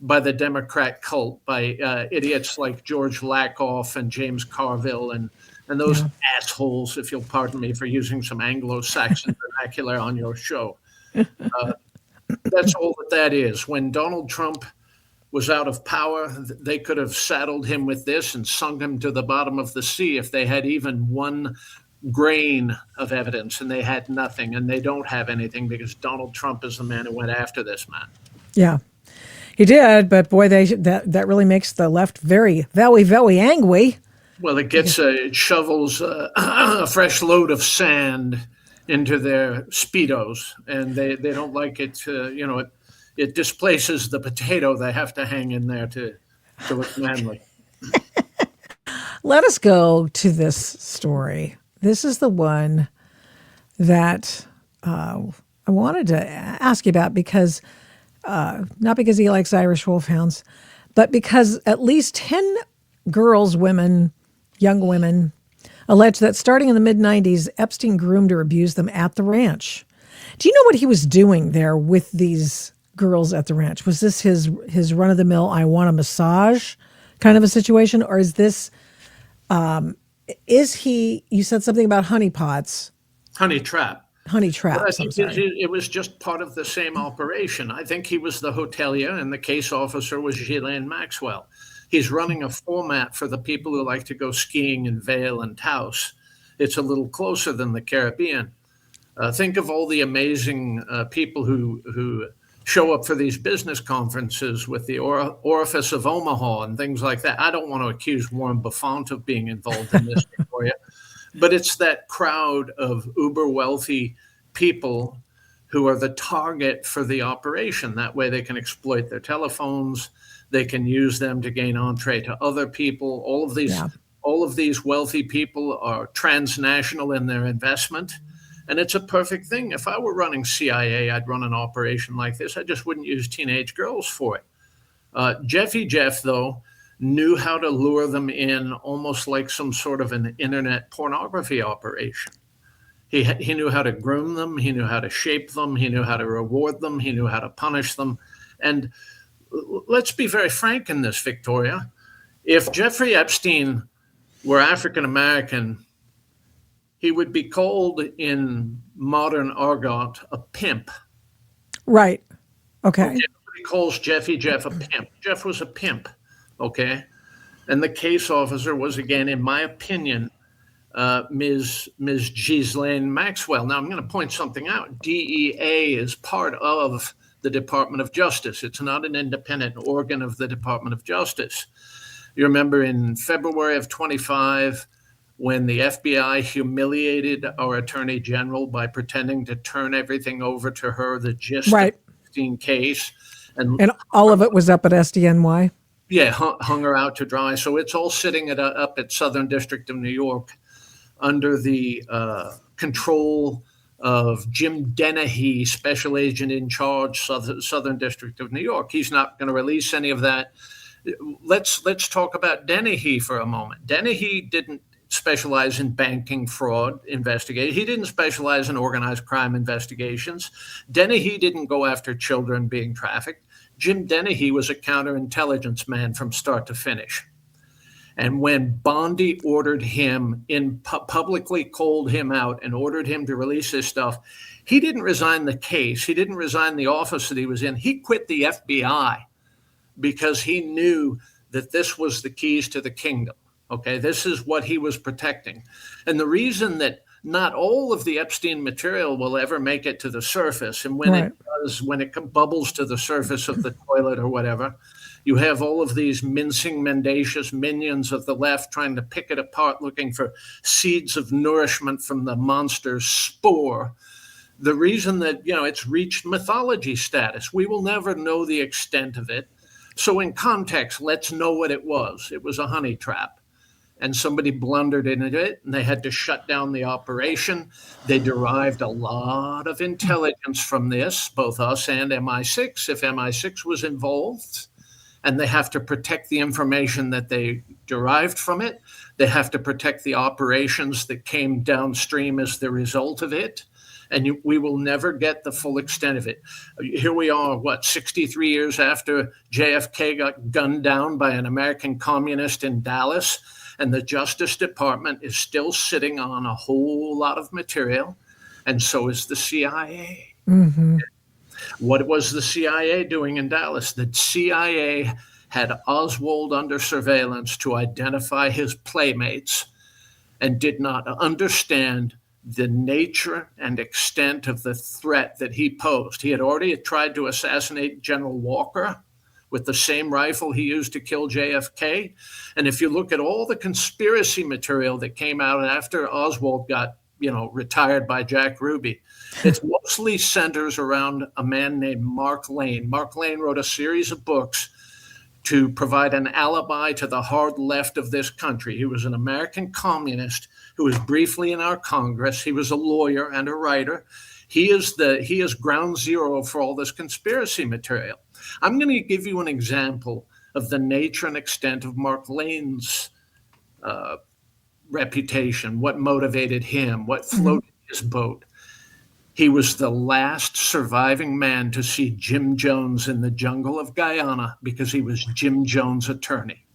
by the Democrat cult, by idiots like George Lakoff and James Carville and those assholes, if you'll pardon me for using some Anglo-Saxon vernacular on your show. That's all that is. When Donald Trump was out of power, they could have saddled him with this and sunk him to the bottom of the sea if they had even one grain of evidence, and they had nothing, and they don't have anything because Donald Trump is the man who went after this man. Yeah, he did, but boy, that really makes the left very, very, very angry. Well, it shovels a fresh load of sand into their Speedos, and they don't like it. It displaces the potato they have to hang in there to look manly. Let us go to this story. This is the one that I wanted to ask you about because, not because he likes Irish wolfhounds, but because at least 10 girls, young women, allege that starting in the mid-90s, Epstein groomed or abused them at the ranch. Do you know what he was doing there with these girls at the ranch? Was this his run-of-the-mill, I want a massage kind of a situation? Or is this, you said something about honeypots. Honey traps. I think it was just part of the same operation. I think he was the hotelier and the case officer was Ghislaine Maxwell. He's running a format for the people who like to go skiing in Vail and Taos. It's a little closer than the Caribbean. Think of all the amazing people who show up for these business conferences with the Orifice of Omaha and things like that. I don't want to accuse Warren Buffett of being involved in this, Victoria, but it's that crowd of uber wealthy people who are the target for the operation. That way they can exploit their telephones. They can use them to gain entree to other people. All of these wealthy people are transnational in their investment. And it's a perfect thing. If I were running CIA, I'd run an operation like this. I just wouldn't use teenage girls for it. Jeff, though, knew how to lure them in almost like some sort of an internet pornography operation. He knew how to groom them. He knew how to shape them. He knew how to reward them. He knew how to punish them. And let's be very frank in this, Victoria. If Jeffrey Epstein were African American, he would be called in modern argot a pimp. Right. Okay. Everybody calls Jeff a pimp. Jeff was a pimp. Okay. And the case officer was, again, in my opinion, Ms. Ghislaine Maxwell. Now, I'm going to point something out. DEA is part of the Department of Justice. It's not an independent organ of the Department of Justice. You remember in February of 25, when the FBI humiliated our Attorney General by pretending to turn everything over to her, the gist of the Epstein case. And all of it was up at SDNY? Yeah, hung her out to dry. So it's all sitting up at Southern District of New York under the control of Jim Dennehy, special agent in charge, Southern District of New York. He's not going to release any of that. Let's talk about Dennehy for a moment. Dennehy didn't specialize in banking fraud investigation. He didn't specialize in organized crime investigations. Dennehy didn't go after children being trafficked. Jim Dennehy was a counterintelligence man from start to finish. And when Bondi ordered him publicly called him out and ordered him to release this stuff, he didn't resign the case. He didn't resign the office that he was in. He quit the FBI because he knew that this was the keys to the kingdom. Okay, this is what he was protecting. And the reason that not all of the Epstein material will ever make it to the surface, and when it does, when it bubbles to the surface of the toilet or whatever, you have all of these mincing, mendacious minions of the left trying to pick it apart, looking for seeds of nourishment from the monster's spore. The reason that, it's reached mythology status, we will never know the extent of it. So in context, let's know what it was. It was a honey trap. And somebody blundered into it, and they had to shut down the operation. They derived a lot of intelligence from this, both us and MI6, if MI6 was involved. and they have to protect the information that they derived from it. They have to protect the operations that came downstream as the result of it. And we will never get the full extent of it. Here we are, 63 years after JFK got gunned down by an American communist in Dallas, and the Justice Department is still sitting on a whole lot of material, and so is the CIA. Mm-hmm. What was the CIA doing in Dallas? The CIA had Oswald under surveillance to identify his playmates and did not understand the nature and extent of the threat that he posed. He had already tried to assassinate General Walker with the same rifle he used to kill JFK. And if you look at all the conspiracy material that came out after Oswald got, retired by Jack Ruby, it mostly centers around a man named Mark Lane. Mark Lane wrote a series of books to provide an alibi to the hard left of this country. He was an American communist who was briefly in our Congress. He was a lawyer and a writer. He is ground zero for all this conspiracy material. I'm going to give you an example of the nature and extent of Mark Lane's reputation, what motivated him, what floated his boat. He was the last surviving man to see Jim Jones in the jungle of Guyana because he was Jim Jones' attorney.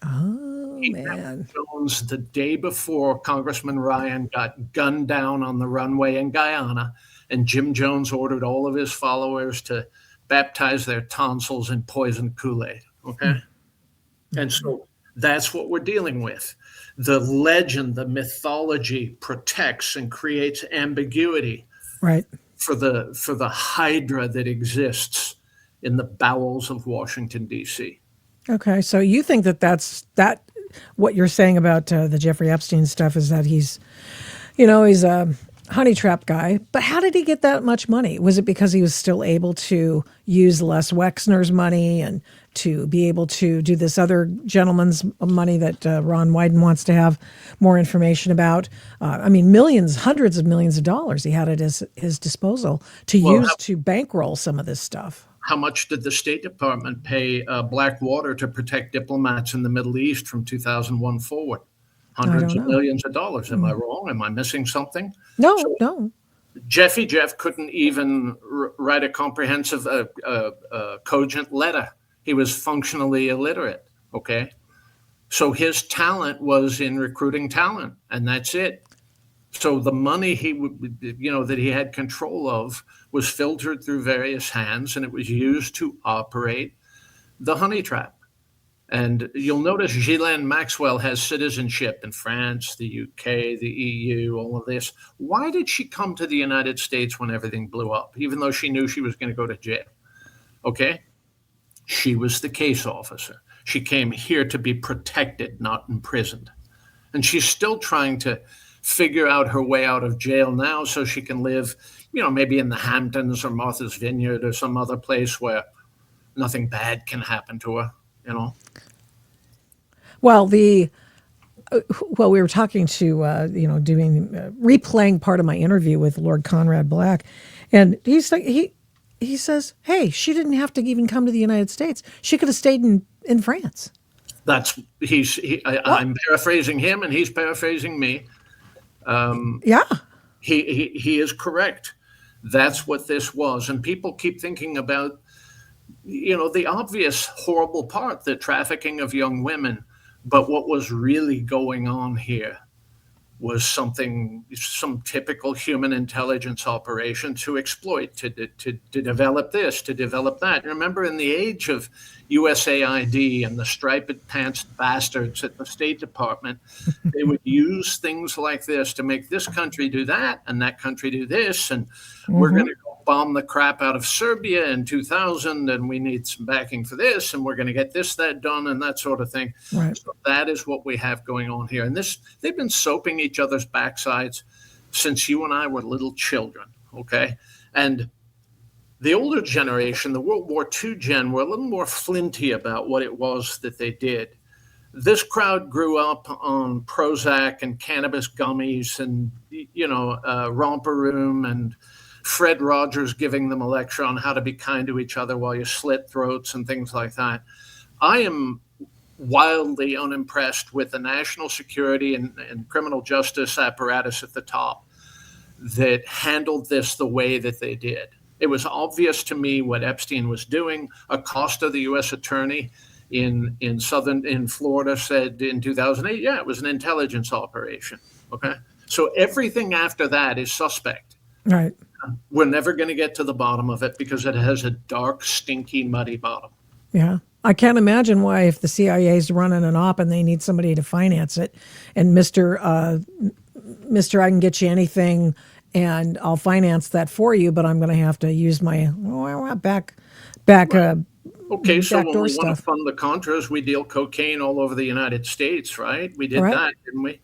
Oh, He man. met Jones the day before Congressman Ryan got gunned down on the runway in Guyana, and Jim Jones ordered all of his followers to baptize their tonsils in poisoned Kool-Aid. Okay? And so that's what we're dealing with. The legend, the mythology protects and creates ambiguity. Right. For the hydra that exists in the bowels of Washington, D.C. Okay. So you think that's what you're saying about the Jeffrey Epstein stuff is that he's a honey trap guy. But how did he get that much money? Was it because he was still able to use Les Wexner's money and to be able to do this other gentleman's money that Ron Wyden wants to have more information about? Millions, hundreds of millions of dollars he had at his disposal to use to bankroll some of this stuff. How much did the State Department pay Blackwater to protect diplomats in the Middle East from 2001 forward? Hundreds of millions of dollars. Am I wrong? Am I missing something? No. Jeff couldn't even write a comprehensive, cogent letter. He was functionally illiterate, okay? So his talent was in recruiting talent, and that's it. So the money that he had control of was filtered through various hands, and it was used to operate the honey trap. And you'll notice Ghislaine Maxwell has citizenship in France, the UK, the EU, all of this. Why did she come to the United States when everything blew up, even though she knew she was going to go to jail? Okay? She was the case officer. She came here to be protected, not imprisoned. And she's still trying to figure out her way out of jail now so she can live, maybe in the Hamptons or Martha's Vineyard or some other place where nothing bad can happen to her, Well, we were talking to, replaying part of my interview with Lord Conrad Black, and he's like, he says, hey, she didn't have to even come to the United States. She could have stayed in France. I'm paraphrasing him, and he's paraphrasing me. Yeah. He is correct. That's what this was. And people keep thinking about, the obvious horrible part, the trafficking of young women. But what was really going on here was some typical human intelligence operation to exploit, to develop this, to develop that. Remember, in the age of USAID and the striped pants bastards at the State Department, they would use things like this to make this country do that and that country do this. And we're going to go bomb the crap out of Serbia in 2000, and we need some backing for this, and we're going to get that done, and that sort of thing. Right. So that is what we have going on here. And they've been soaping each other's backsides since you and I were little children, okay? And the older generation, the World War II gen, were a little more flinty about what it was that they did. This crowd grew up on Prozac and cannabis gummies and, Romper Room and Fred Rogers giving them a lecture on how to be kind to each other while you slit throats and things like that. I am wildly unimpressed with the national security and criminal justice apparatus at the top that handled this the way that they did. It was obvious to me what Epstein was doing. Acosta, the U.S. attorney in Florida, said in 2008, yeah, it was an intelligence operation. Okay, so everything after that is suspect. Right. We're never going to get to the bottom of it because it has a dark, stinky, muddy bottom. Yeah. I can't imagine why, if the CIA is running an op and they need somebody to finance it, and Mr. I can get you anything and I'll finance that for you, but I'm going to have to use my back Okay, so when we backdoor want to stuff. fund the Contras, we deal cocaine all over the United States, right? We did Right. that, didn't we?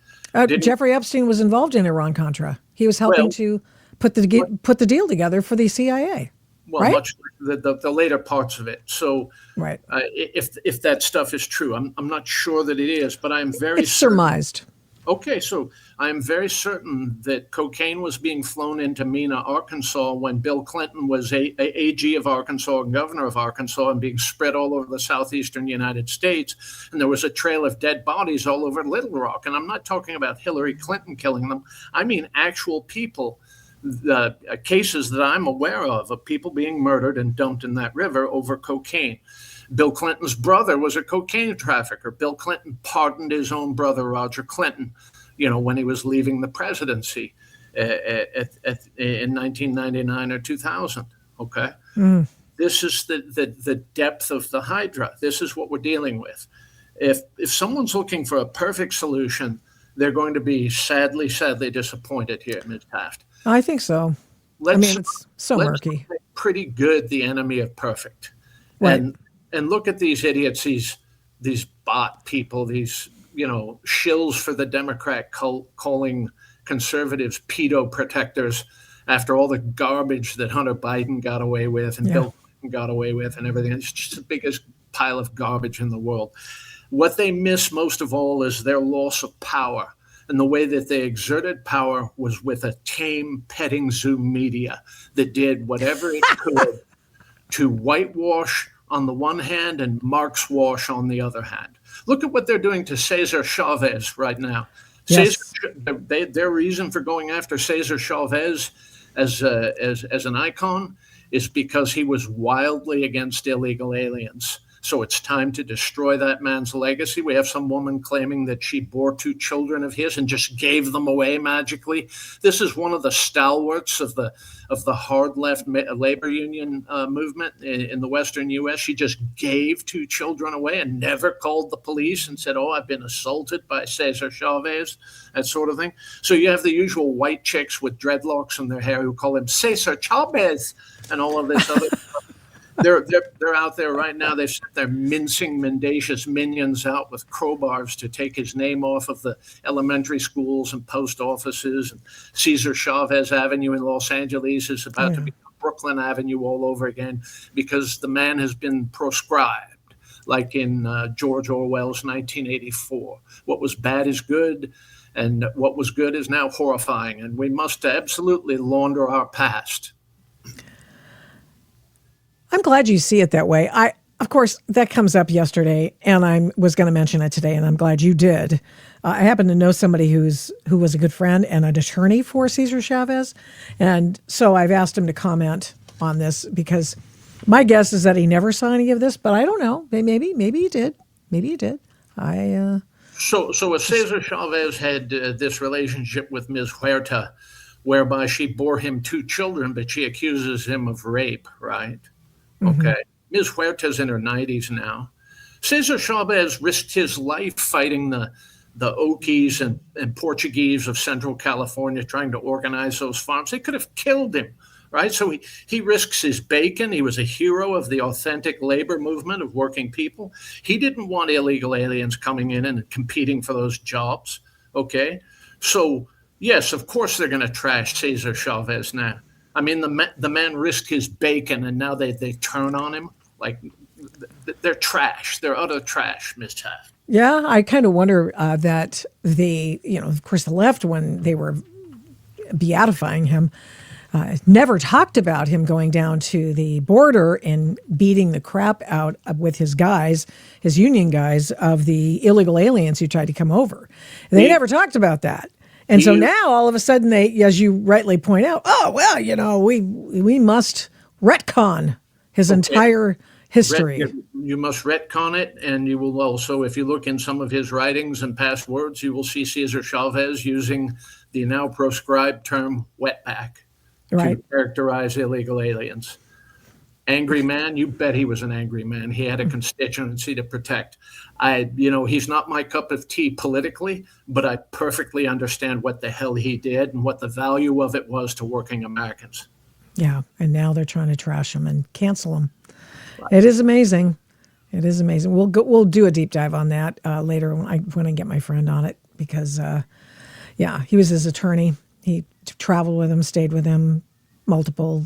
Jeffrey Epstein was involved in Iran-Contra. He was helping Well, to put the deal together for the CIA. well, Right? much like the later parts of it. So, Right. if that stuff is true, I'm not sure that it is, but I'm very It's certain. surmised. Okay, so I am very certain that cocaine was being flown into Mena, Arkansas, when Bill Clinton was AG of Arkansas and governor of Arkansas, and being spread all over the southeastern United States. And there was a trail of dead bodies all over Little Rock. And I'm not talking about Hillary Clinton killing them. I mean actual people. The cases that I'm aware of people being murdered and dumped in that river over cocaine. Bill Clinton's brother was a cocaine trafficker. Bill Clinton pardoned his own brother, Roger Clinton, when he was leaving the presidency in 1999 or 2000. Okay. This is the depth of the Hydra. This is what we're dealing with. If someone's looking for a perfect solution, they're going to be sadly disappointed here, Ms. Taft. I think so. It's so murky. Let's make pretty good the enemy of perfect. Right. And look at these idiots, these bot people, these shills for the Democrat cult, calling conservatives pedo protectors after all the garbage that Hunter Biden got away with and Bill Clinton got away with and everything. It's just the biggest pile of garbage in the world. What they miss most of all is their loss of power. And the way that they exerted power was with a tame petting zoo media that did whatever it could to whitewash on the one hand and Marx wash on the other hand. Look at what they're doing to Cesar Chavez right now. Yes. Their reason for going after Cesar Chavez as an icon is because he was wildly against illegal aliens. So it's time to destroy that man's legacy. We have some woman claiming that she bore 2 children of his and just gave them away magically. This is one of the stalwarts of the hard left labor union movement in the Western U.S. She just gave 2 children away and never called the police and said, "Oh, I've been assaulted by Cesar Chavez," that sort of thing. So you have the usual white chicks with dreadlocks in their hair who call him Cesar Chavez and all of this other stuff. They're out there right now. They've sent their mincing, mendacious minions out with crowbars to take his name off of the elementary schools and post offices. And Cesar Chavez Avenue in Los Angeles is about to become Brooklyn Avenue all over again because the man has been proscribed, like in George Orwell's 1984. What was bad is good, and what was good is now horrifying. And we must absolutely launder our past. I'm glad you see it that way. Of course, that comes up yesterday, and I was going to mention it today, and I'm glad you did. I happen to know somebody who was a good friend and an attorney for Cesar Chavez, and so I've asked him to comment on this because my guess is that he never saw any of this, but I don't know. Maybe he did. Maybe he did. So if Cesar Chavez had this relationship with Ms. Huerta, whereby she bore him 2 children, but she accuses him of rape, right? Okay. Ms. Huerta's in her 90s now. Cesar Chavez risked his life fighting the Okies and Portuguese of Central California, trying to organize those farms. They could have killed him, right? So he risks his bacon. He was a hero of the authentic labor movement of working people. He didn't want illegal aliens coming in and competing for those jobs, okay? So, yes, of course they're going to trash Cesar Chavez now. I mean, the man risked his bacon, and now they turn on him. Like, they're trash. They're utter trash, Ms. Taft. Yeah, I kind of wonder that of course, the left, when they were beatifying him, never talked about him going down to the border and beating the crap out with his guys, his union guys, of the illegal aliens who tried to come over. They never talked about that. And so now all of a sudden they, as you rightly point out, oh, well, we must retcon his entire history. You must retcon it, and you will also, if you look in some of his writings and past words, you will see Cesar Chavez using the now proscribed term wetback to characterize illegal aliens. Angry man, you bet he was an angry man. He had a constituency to protect. He's not my cup of tea politically, but I perfectly understand what the hell he did and what the value of it was to working Americans. Yeah, and now they're trying to trash him and cancel him. Right. It is amazing. It is amazing. We'll do a deep dive on that later when I get my friend on it, because he was his attorney. He traveled with him, stayed with him multiple,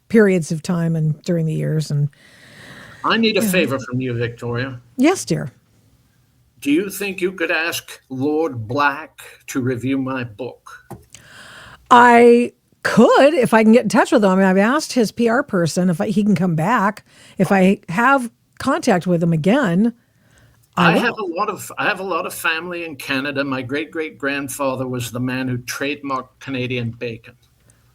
periods of time and during the years. And I need a favor from you, Victoria. Yes, dear. Do you think you could ask Lord Black to review my book? I could, if I can get in touch with him. I've asked his PR person if he can come back. If I have contact with him again, I have a lot of family in Canada. My great-great-grandfather was the man who trademarked Canadian bacon.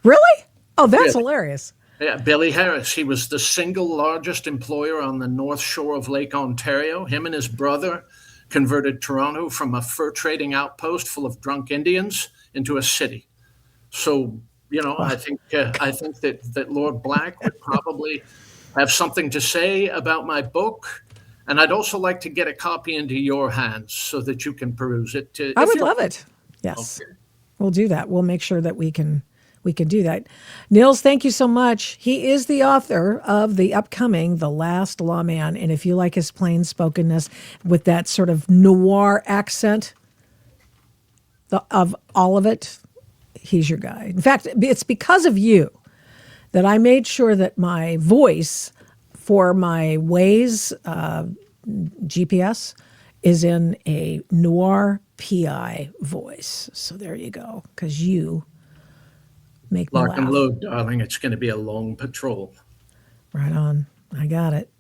Really? Oh, that's hilarious. Yeah, Billy Harris. He was the single largest employer on the north shore of Lake Ontario. Him and his brother converted Toronto from a fur trading outpost full of drunk Indians into a city. So, I think that Lord Black would probably have something to say about my book. And I'd also like to get a copy into your hands so that you can peruse it. I would love it. Yes. Okay. We'll do that. We'll make sure that we can do that. Nils, thank you so much. He is the author of the upcoming The Last Lawman. And if you like his plain spokenness with that sort of noir accent of all of it, he's your guy. In fact, it's because of you that I made sure that my voice for my Waze GPS is in a noir PI voice. So there you go, because you make me laugh. Lock and load, darling. It's going to be a long patrol. Right on. I got it.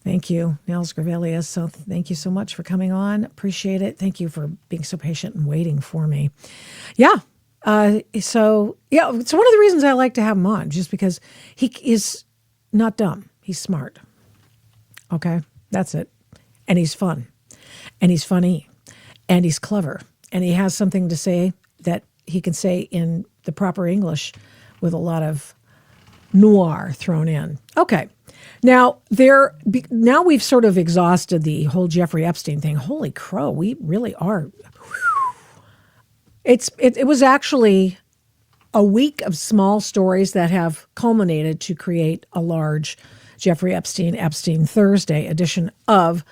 Thank you, Nils Gravelius. So thank you so much for coming on. Appreciate it. Thank you for being so patient and waiting for me. Yeah. It's one of the reasons I like to have him on, just because he is not dumb. He's smart. Okay. That's it. And he's fun. And he's funny. And he's clever. And he has something to say that he can say in the proper English with a lot of noir thrown in. Okay. Now we've sort of exhausted the whole Jeffrey Epstein thing. Holy crow, we really are. It was actually a week of small stories that have culminated to create a large Jeffrey Epstein Thursday edition of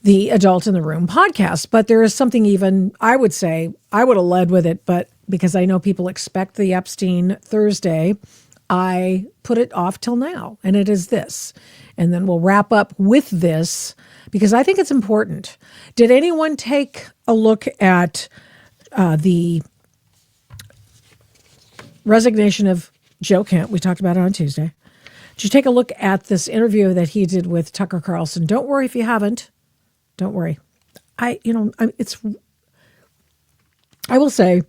the Adult in the Room podcast. But there is something even, I would say, I would have led with it, but because I know people expect the Epstein Thursday, I put it off till now, and it is this. And then we'll wrap up with this, because I think it's important. Did anyone take a look at the resignation of Joe Kent? We talked about it on Tuesday. Did you take a look at this interview that he did with Tucker Carlson? Don't worry if you haven't. Don't worry. I will say,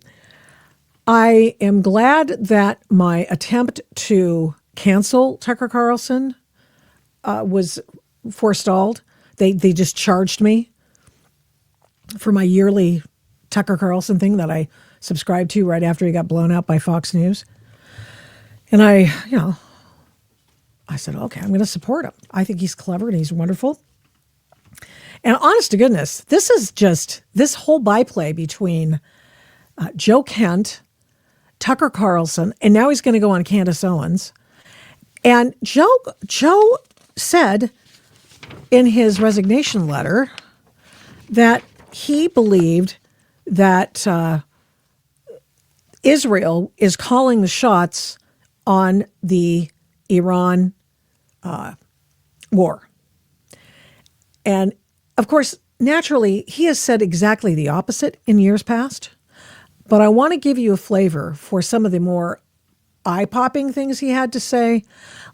I am glad that my attempt to cancel Tucker Carlson was forestalled. They just charged me for my yearly Tucker Carlson thing that I subscribed to right after he got blown out by Fox News. And I said, okay, I'm going to support him. I think he's clever and he's wonderful. And honest to goodness, this is just this whole byplay between Joe Kent, Tucker Carlson, and now he's going to go on Candace Owens. And Joe said in his resignation letter that he believed that Israel is calling the shots on the Iran war. And of course, naturally, he has said exactly the opposite in years past. but I want to give you a flavor for some of the more eye-popping things he had to say.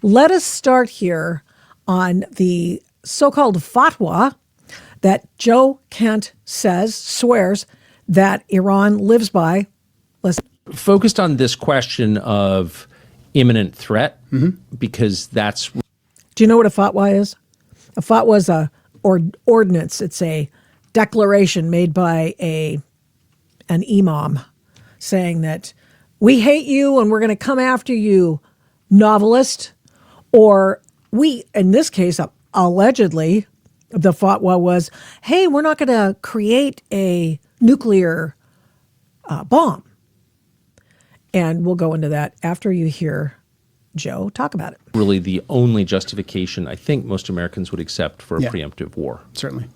Let us start here on the so-called fatwa that Joe Kent swears that Iran lives by. Listen. Focused on this question of imminent threat, because that's... Do you know what a fatwa is? A fatwa is a ordinance. It's a declaration made by an imam saying that we hate you and we're going to come after you, novelist. Or we, in this case, allegedly, the fatwa was, hey, we're not going to create a nuclear bomb. And we'll go into that after you hear Joe talk about it. Really the only justification I think most Americans would accept for a preemptive war. Certainly.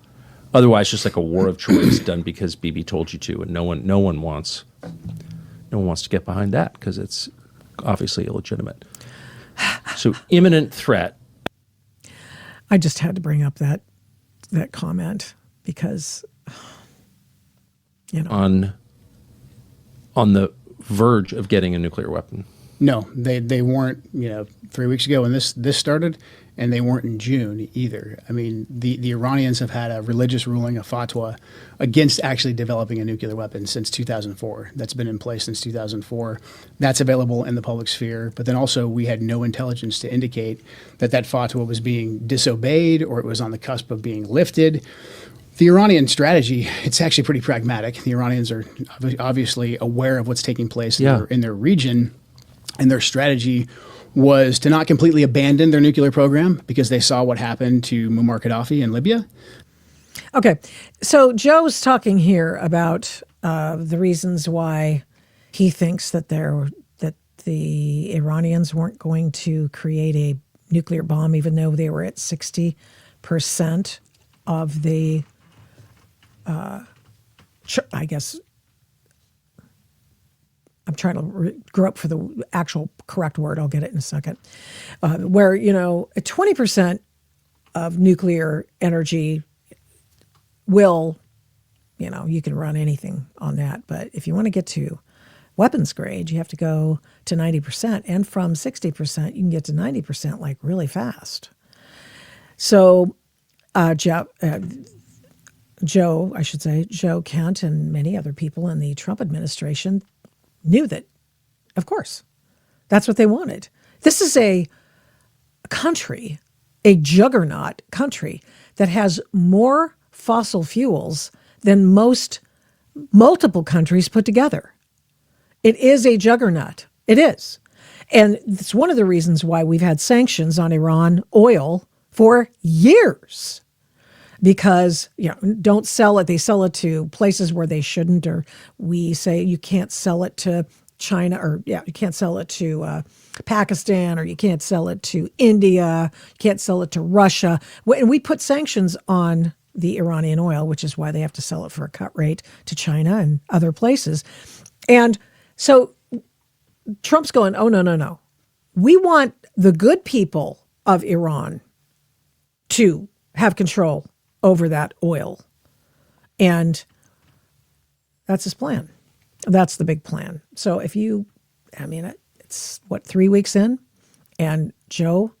Otherwise, just like a war of choice done because Bibi told you to, and no one wants to get behind that because it's obviously illegitimate. So imminent threat. I just had to bring up that comment because, on the verge of getting a nuclear weapon. No, they weren't, 3 weeks ago when this started, and they weren't in June either. I mean, the Iranians have had a religious ruling, a fatwa, against actually developing a nuclear weapon since 2004. That's been in place since 2004. That's available in the public sphere. But then also we had no intelligence to indicate that fatwa was being disobeyed or it was on the cusp of being lifted. The Iranian strategy, it's actually pretty pragmatic. The Iranians are obviously aware of what's taking place in their region, and their strategy was to not completely abandon their nuclear program because they saw what happened to Muammar Gaddafi in Libya. Okay, so Joe's talking here about the reasons why he thinks that the Iranians weren't going to create a nuclear bomb, even though they were at 60% of the I guess I'm trying to grow up for the actual correct word. I'll get it in a second. Where, 20% of nuclear energy will, you can run anything on that. But if you want to get to weapons grade, you have to go to 90%. And from 60%, you can get to 90% like really fast. So Joe Kent and many other people in the Trump administration knew that, of course, that's what they wanted. This is a country, a juggernaut country that has more fossil fuels than multiple countries put together. It is a juggernaut. It is. And it's one of the reasons why we've had sanctions on Iran oil for years. Because, don't sell it. They sell it to places where they shouldn't, or we say you can't sell it to China, or you can't sell it to Pakistan, or you can't sell it to India, you can't sell it to Russia. And we put sanctions on the Iranian oil, which is why they have to sell it for a cut rate to China and other places. And so Trump's going, oh, no. We want the good people of Iran to have control over that oil. And that's his plan. That's the big plan. So it's 3 weeks in, and Joe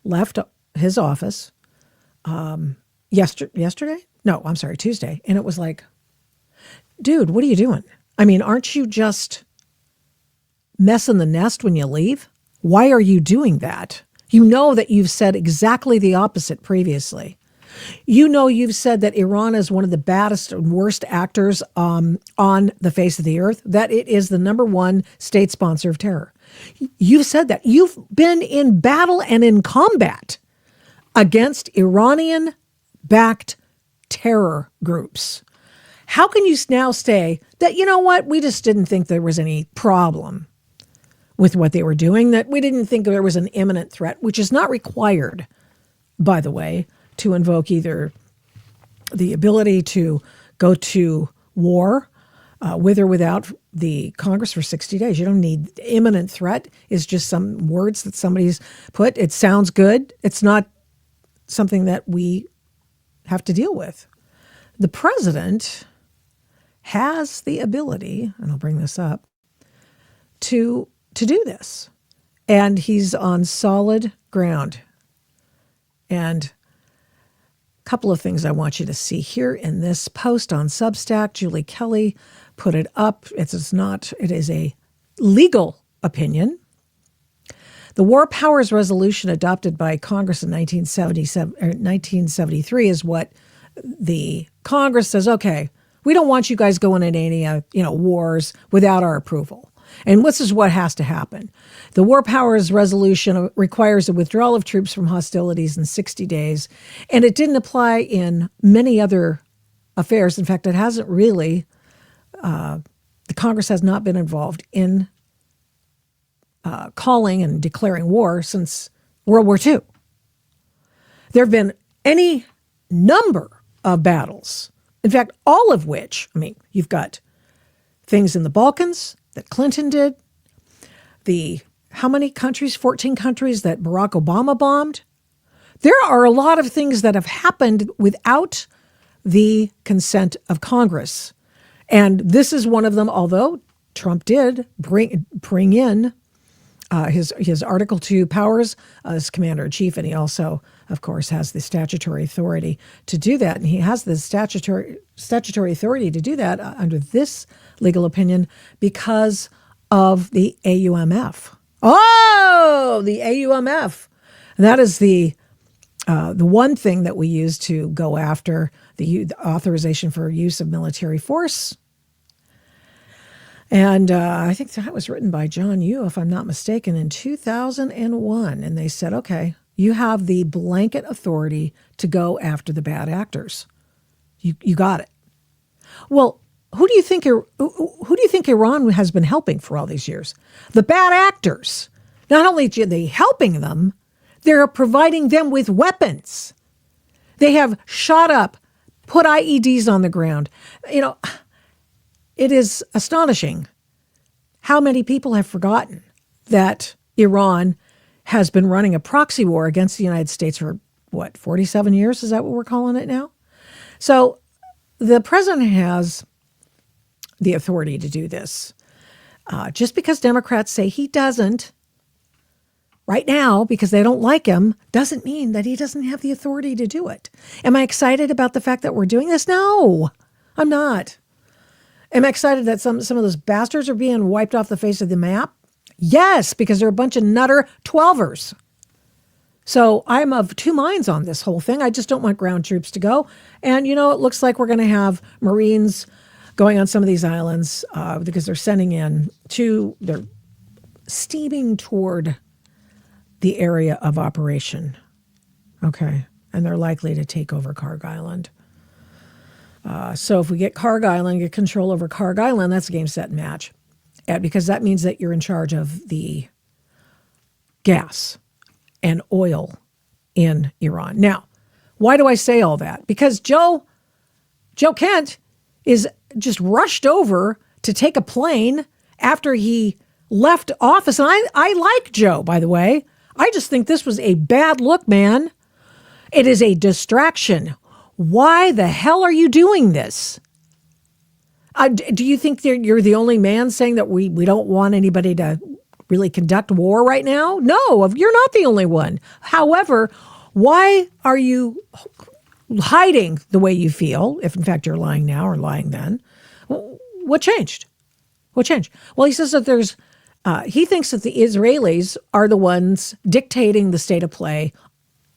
left his office yesterday? No, I'm sorry, Tuesday. And it was like, dude, what are you doing? Aren't you just messing the nest when you leave? Why are you doing that? You know that you've said exactly the opposite previously. You've said that Iran is one of the baddest and worst actors on the face of the earth, that it is the number one state sponsor of terror. You've said that. You've been in battle and in combat against Iranian-backed terror groups. How can you now say that, we just didn't think there was any problem with what they were doing, that we didn't think there was an imminent threat, which is not required, by the way, to invoke either the ability to go to war with or without the Congress for 60 days. You don't need imminent threat. Is just some words that somebody's put. It sounds good. It's not something that we have to deal with. The president has the ability, and I'll bring this up, to do this. And he's on solid ground. And a couple of things I want you to see here in this post on Substack. Julie Kelly put it up. It is a legal opinion. The War Powers Resolution adopted by Congress in 1973 is what the Congress says, okay, we don't want you guys going into any wars without our approval. And this is what has to happen. The War Powers Resolution requires the withdrawal of troops from hostilities in 60 days, and it didn't apply in many other affairs. In fact, it hasn't really, the Congress has not been involved in calling and declaring war since World War II. There have been any number of battles, in fact, all of which, you've got things in the Balkans that Clinton did, how many countries, 14 countries that Barack Obama bombed. There are a lot of things that have happened without the consent of Congress. And this is one of them, although Trump did bring in his Article 2 powers as commander-in-chief, and he also, of course, has the statutory authority to do that. And he has the statutory authority to do that under this legal opinion because of the AUMF. Oh, the AUMF. And that is the one thing that we use to go after the authorization for use of military force. And I think that was written by John Yoo, if I'm not mistaken, in 2001. And they said, okay, you have the blanket authority to go after the bad actors. You got it. Well, who do you think Iran has been helping for all these years? The bad actors. Not only are they helping them, they're providing them with weapons. They have shot up, put IEDs on the ground. It is astonishing how many people have forgotten that Iran has been running a proxy war against the United States for, 47 years? Is that what we're calling it now? So the president has the authority to do this. Just because Democrats say he doesn't right now because they don't like him doesn't mean that he doesn't have the authority to do it. Am I excited about the fact that we're doing this? No, I'm not. Am I excited that some of those bastards are being wiped off the face of the map? Yes, because they're a bunch of nutter 12ers. So I'm of two minds on this whole thing. I just don't want ground troops to go. And, it looks like we're going to have Marines going on some of these islands because they're they're steaming toward the area of operation. Okay. And they're likely to take over Carg Island. So if we get Carg Island, get control over Carg Island, that's a game, set, and match. Because that means that you're in charge of the gas and oil in Iran. Now, why do I say all that? Because Joe Kent is just rushed over to take a plane after he left office. And I like Joe, by the way. I just think this was a bad look, man. It is a distraction. Why the hell are you doing this? Do you think you're the only man saying that we don't want anybody to really conduct war right now? No, you're not the only one. However, why are you hiding the way you feel, if in fact you're lying now or lying then? What changed? What changed? Well, he says that he thinks that the Israelis are the ones dictating the state of play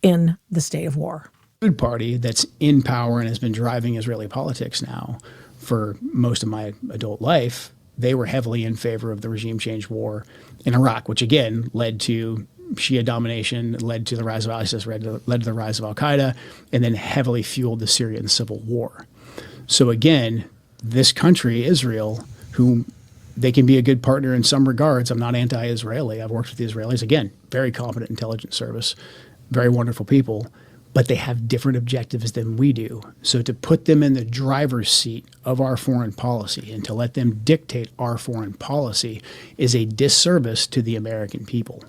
in the state of war. Good party that's in power and has been driving Israeli politics now for most of my adult life, they were heavily in favor of the regime change war in Iraq, which again led to Shia domination, led to the rise of ISIS, led to the rise of Al-Qaeda, and then heavily fueled the Syrian civil war. So again, this country, Israel, who they can be a good partner in some regards. I'm not anti-Israeli. I've worked with the Israelis. Again, very competent intelligence service, very wonderful people. But they have different objectives than we do. So to put them in the driver's seat of our foreign policy and to let them dictate our foreign policy is a disservice to the American people.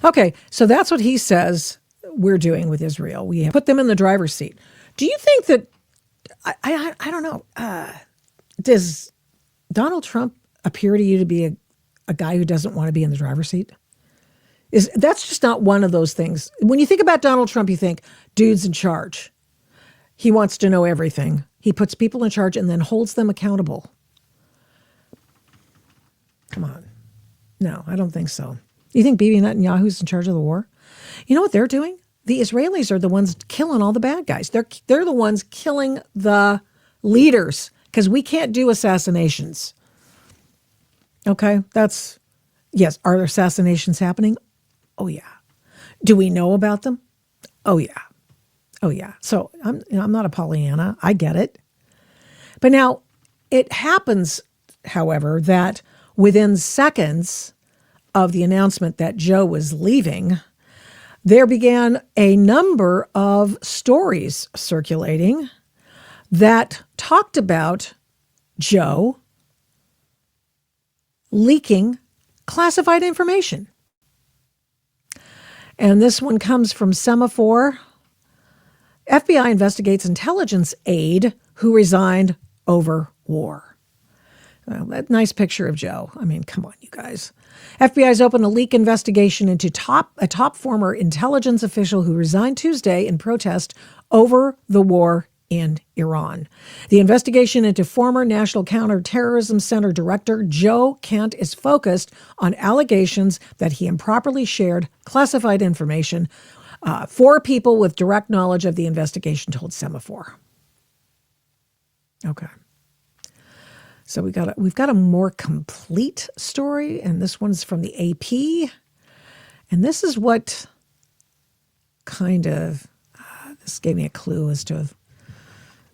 Okay, so that's what he says we're doing with Israel. We have put them in the driver's seat. Do you think that, I don't know, Does Donald Trump appear to you to be a guy who doesn't want to be in the driver's seat? That's just not one of those things. When you think about Donald Trump, you think, dude's in charge. He wants to know everything. He puts people in charge and then holds them accountable. Come on. No, I don't think so. You think Bibi Netanyahu's in charge of the war? You know what they're doing? The Israelis are the ones killing all the bad guys. They're the ones killing the leaders because we can't do assassinations. Okay, yes. Are there assassinations happening? Oh, yeah. Do we know about them? Oh, yeah. Oh, yeah. So I'm not a Pollyanna. I get it. But now it happens, however, that within seconds of the announcement that Joe was leaving, there began a number of stories circulating that talked about Joe leaking classified information. And this one comes from Semaphore. FBI investigates intelligence aide who resigned over war. Well, that nice picture of Joe. I mean, come on, you guys. FBI's opened a leak investigation into a top former intelligence official who resigned Tuesday in protest over the war in Iran. The investigation into former National Counterterrorism Center Director Joe Kent is focused on allegations that he improperly shared classified information. Four people with direct knowledge of the investigation told Semaphore. Okay. So we've got a more complete story, and this one's from the AP. And this is what kind of, this gave me a clue as to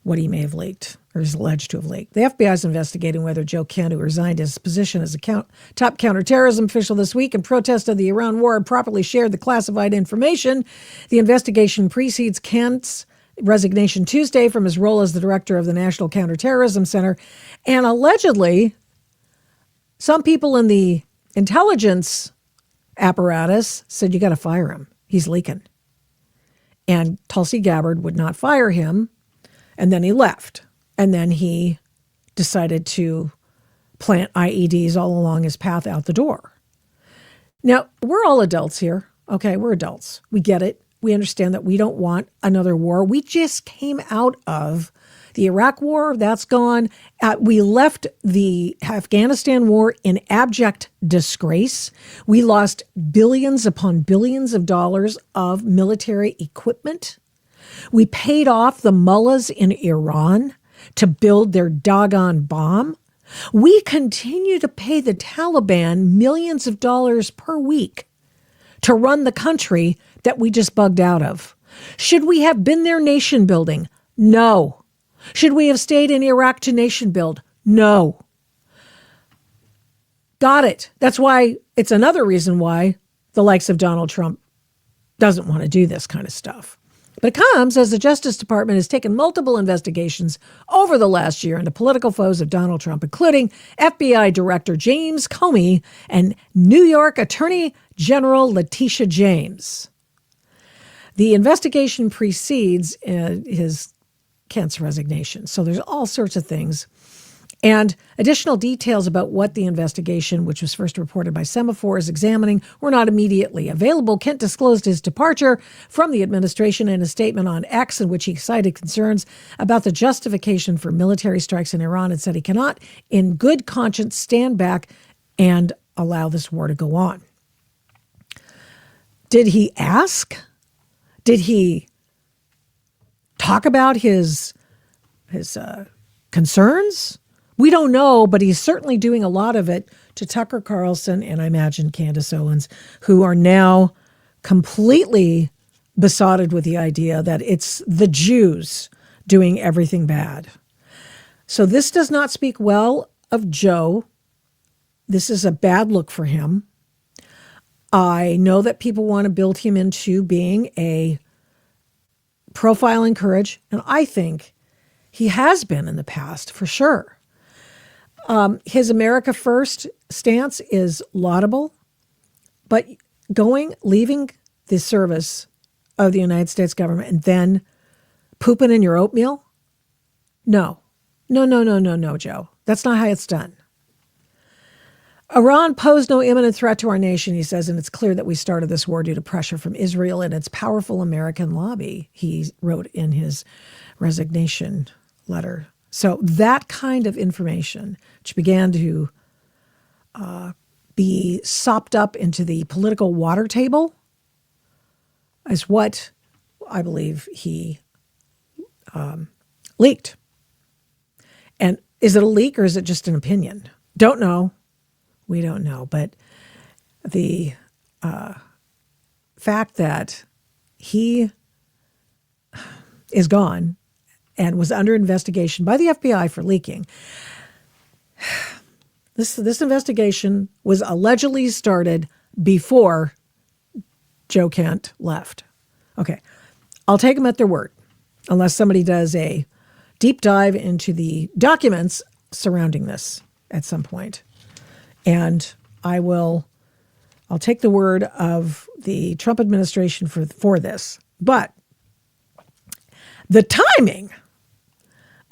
what he may have leaked, or is alleged to have leaked. The FBI is investigating whether Joe Kent, who resigned his position as a top counterterrorism official this week in protest of the Iran war, improperly shared the classified information. The investigation precedes Kent's resignation Tuesday from his role as the director of the National Counterterrorism Center. And allegedly, some people in the intelligence apparatus said, you got to fire him. He's leaking. And Tulsi Gabbard would not fire him. And then he left. And then he decided to plant IEDs all along his path out the door. Now, we're all adults here. Okay, we're adults. We get it. We understand that we don't want another war. We just came out of the Iraq war. That's gone. We left the Afghanistan war in abject disgrace. We lost billions upon billions of dollars of military equipment. We paid off the mullahs in Iran to build their doggone bomb. We continue to pay the Taliban millions of dollars per week to run the country that we just bugged out of. Should we have been there nation building? No. Should we have stayed in Iraq to nation build? No. Got it. That's why it's another reason why the likes of Donald Trump doesn't want to do this kind of stuff. But it comes as the Justice Department has taken multiple investigations over the last year into political foes of Donald Trump, including FBI Director James Comey and New York Attorney General Letitia James. The investigation precedes Kent's resignation. So there's all sorts of things. And additional details about what the investigation, which was first reported by Semaphore, is examining were not immediately available. Kent disclosed his departure from the administration in a statement on X in which he cited concerns about the justification for military strikes in Iran and said he cannot, in good conscience, stand back and allow this war to go on. Did he ask? Did he talk about his concerns? We don't know, but he's certainly doing a lot of it to Tucker Carlson and I imagine Candace Owens, who are now completely besotted with the idea that it's the Jews doing everything bad. So this does not speak well of Joe. This is a bad look for him. I know that people want to build him into being a profile in courage, and I think he has been in the past for sure. His America First stance is laudable, but leaving the service of the United States government and then pooping in your oatmeal? No, Joe. That's not how it's done. Iran posed no imminent threat to our nation, he says, and it's clear that we started this war due to pressure from Israel and its powerful American lobby, he wrote in his resignation letter. So that kind of information, which began to be sopped up into the political water table, is what I believe he leaked. And is it a leak or is it just an opinion? Don't know. We don't know. But the fact that he is gone and was under investigation by the FBI for leaking, this investigation was allegedly started before Joe Kent left. Okay, I'll take them at their word, unless somebody does a deep dive into the documents surrounding this at some point. And I'll take the word of the Trump administration for this. But the timing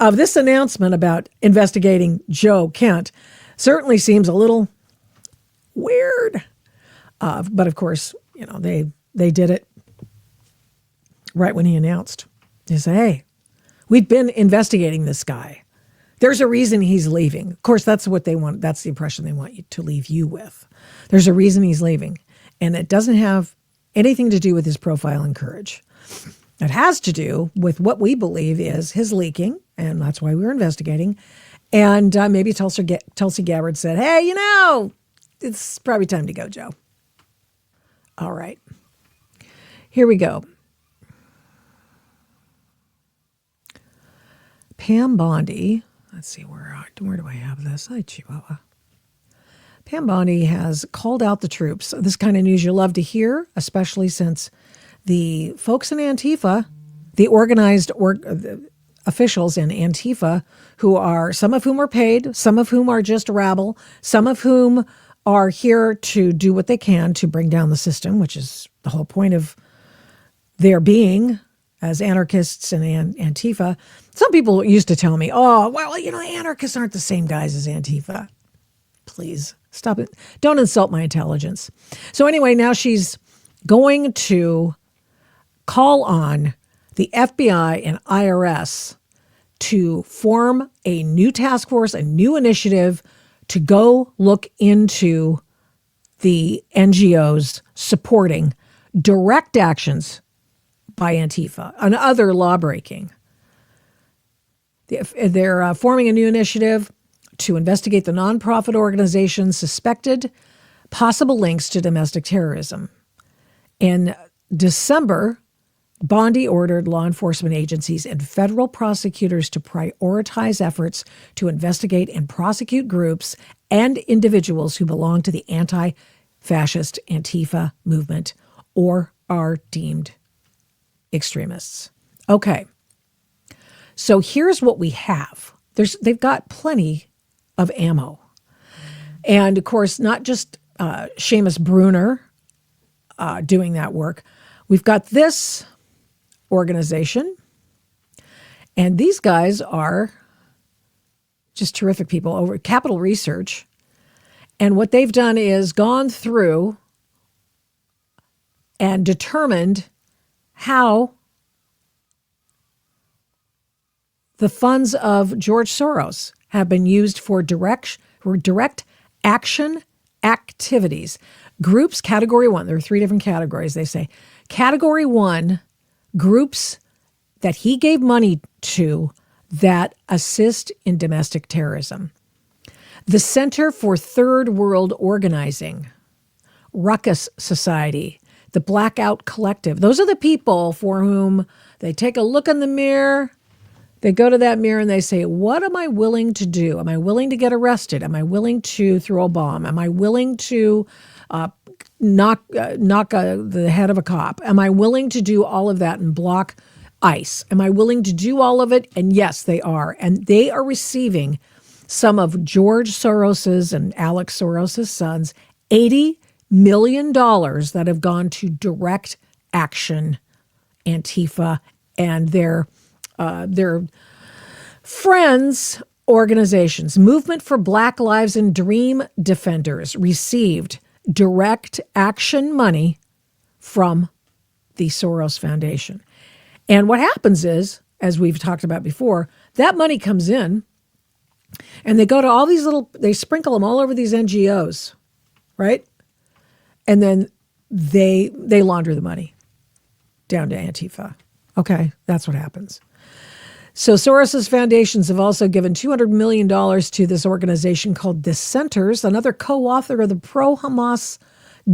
of this announcement about investigating Joe Kent certainly seems a little weird. But of course, they did it right when he announced. They say, hey, we've been investigating this guy. There's a reason he's leaving. Of course, that's what they want. That's the impression they want you to leave you with. There's a reason he's leaving. And it doesn't have anything to do with his profile and courage. It has to do with what we believe is his leaking, and that's why we were investigating. And maybe Tulsi Gabbard said, hey, it's probably time to go, Joe. All right. Here we go. Pam Bondi. Let's see, where do I have this? Hi, Chihuahua. Pam Bondi has called out the troops. This kind of news you love to hear, especially since the folks in Antifa, the organized officials in Antifa, some of whom are paid, some of whom are just rabble, some of whom are here to do what they can to bring down the system, which is the whole point of their being as anarchists and Antifa. Some people used to tell me, anarchists aren't the same guys as Antifa. Please, stop it. Don't insult my intelligence. So anyway, now she's going to call on the FBI and IRS to form a new task force, a new initiative to go look into the NGOs supporting direct actions by Antifa and other lawbreaking. They're forming a new initiative to investigate the nonprofit organization's suspected possible links to domestic terrorism. In December, Bondi ordered law enforcement agencies and federal prosecutors to prioritize efforts to investigate and prosecute groups and individuals who belong to the anti-fascist Antifa movement or are deemed extremists. Okay. So here's what we have. They've got plenty of ammo. And of course, not just Seamus Bruner doing that work. We've got this organization, and these guys are just terrific people over at Capital Research. And what they've done is gone through and determined how the funds of George Soros have been used for direct action activities. Groups, category 1, there are 3 different categories, they say. Category 1, groups that he gave money to that assist in domestic terrorism. The Center for Third World Organizing, Ruckus Society, the Blackout Collective. Those are the people for whom they take a look in the mirror, they go to that mirror and they say, what am I willing to do? Am I willing to get arrested? Am I willing to throw a bomb? Am I willing to knock the head of a cop? Am I willing to do all of that and block ICE? Am I willing to do all of it? And yes, they are. And they are receiving some of George Soros's and Alex Soros's sons $80 million that have gone to direct action Antifa and their friends organizations. Movement for Black Lives and Dream Defenders received direct action money from the Soros Foundation. And what happens is, as we've talked about before, that money comes in and they go to all these they sprinkle them all over these NGOs, right? And then they launder the money down to Antifa. Okay, that's what happens. So Soros's foundations have also given $200 million to this organization called Dissenters, another co-author of the pro-Hamas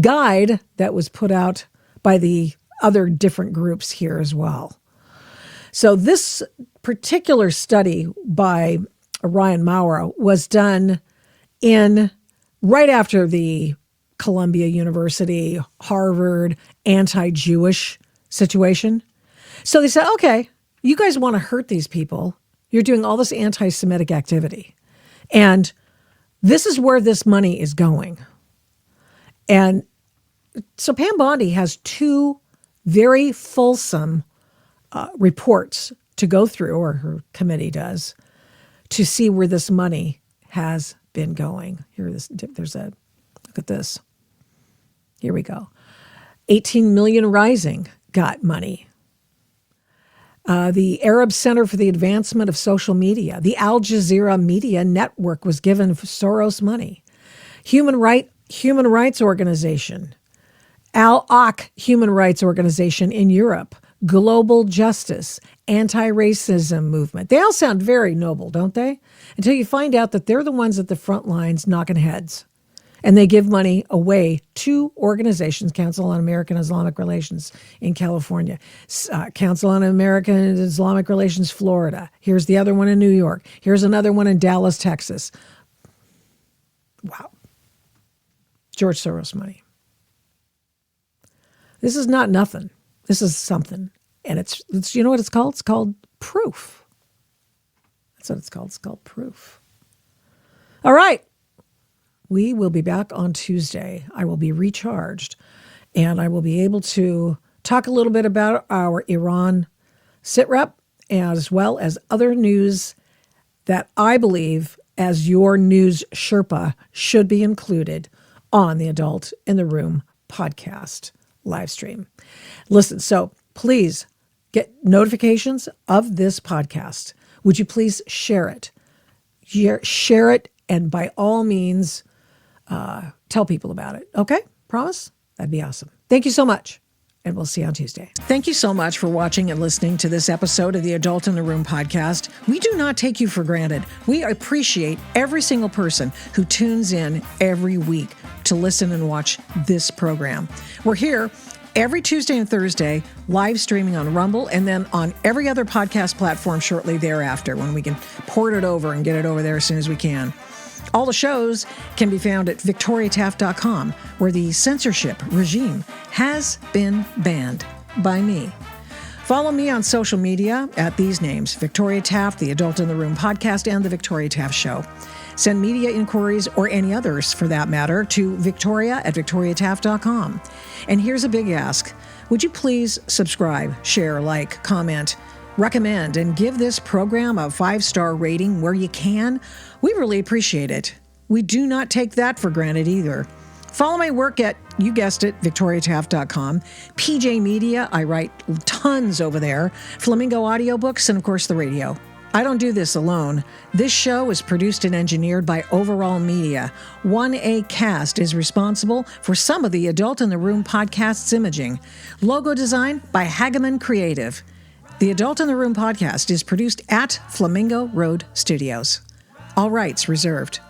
guide that was put out by the other different groups here as well. So this particular study by Ryan Mauro was done right after the Columbia University, Harvard anti-Jewish situation. So they said, okay, you guys want to hurt these people. You're doing all this anti-Semitic activity. And this is where this money is going. And so Pam Bondi has two very fulsome reports to go through, or her committee does, to see where this money has been going. Look at this. Here we go. 18 Million Rising got money. The Arab Center for the Advancement of Social Media, the Al Jazeera Media Network was given Soros money. Human Rights Organization, Al-Aq Human Rights Organization in Europe, Global Justice, Anti-Racism Movement. They all sound very noble, don't they? Until you find out that they're the ones at the front lines knocking heads. And they give money away to organizations, Council on American Islamic Relations in California, Council on American Islamic Relations, Florida. Here's the other one in New York. Here's another one in Dallas, Texas. Wow. George Soros money. This is not nothing. This is something. And it's you know what it's called? It's called proof. That's what it's called. It's called proof. All right. We will be back on Tuesday. I will be recharged, and I will be able to talk a little bit about our Iran sitrep, as well as other news that I believe, as your news Sherpa, should be included on the Adult in the Room podcast live stream. Listen, so please get notifications of this podcast. Would you please share it? Share it, and by all means, tell people about it. Okay? Promise? That'd be awesome. Thank you so much, and we'll see you on Tuesday. Thank you so much for watching and listening to this episode of the Adult in the Room podcast. We do not take you for granted. We appreciate every single person who tunes in every week to listen and watch this program. We're here every Tuesday and Thursday, live streaming on Rumble, and then on every other podcast platform shortly thereafter, when we can port it over and get it over there as soon as we can. All the shows can be found at victoriataft.com, where the censorship regime has been banned by me. Follow me on social media at these names: Victoria Taft, the Adult in the Room podcast, and The Victoria Taft Show. Send media inquiries, or any others for that matter, to victoria@victoriataft.com. And here's a big ask. Would you please subscribe, share, like, comment, recommend, and give this program a 5-star rating where you can? We really appreciate it. We do not take that for granted either. Follow my work at, you guessed it, victoriataft.com. PJ Media, I write tons over there. Flamingo Audiobooks, and of course the radio. I don't do this alone. This show is produced and engineered by Overall Media. 1A Cast is responsible for some of the Adult in the Room podcast's imaging. Logo design by Hageman Creative. The Adult in the Room podcast is produced at Flamingo Road Studios. All rights reserved.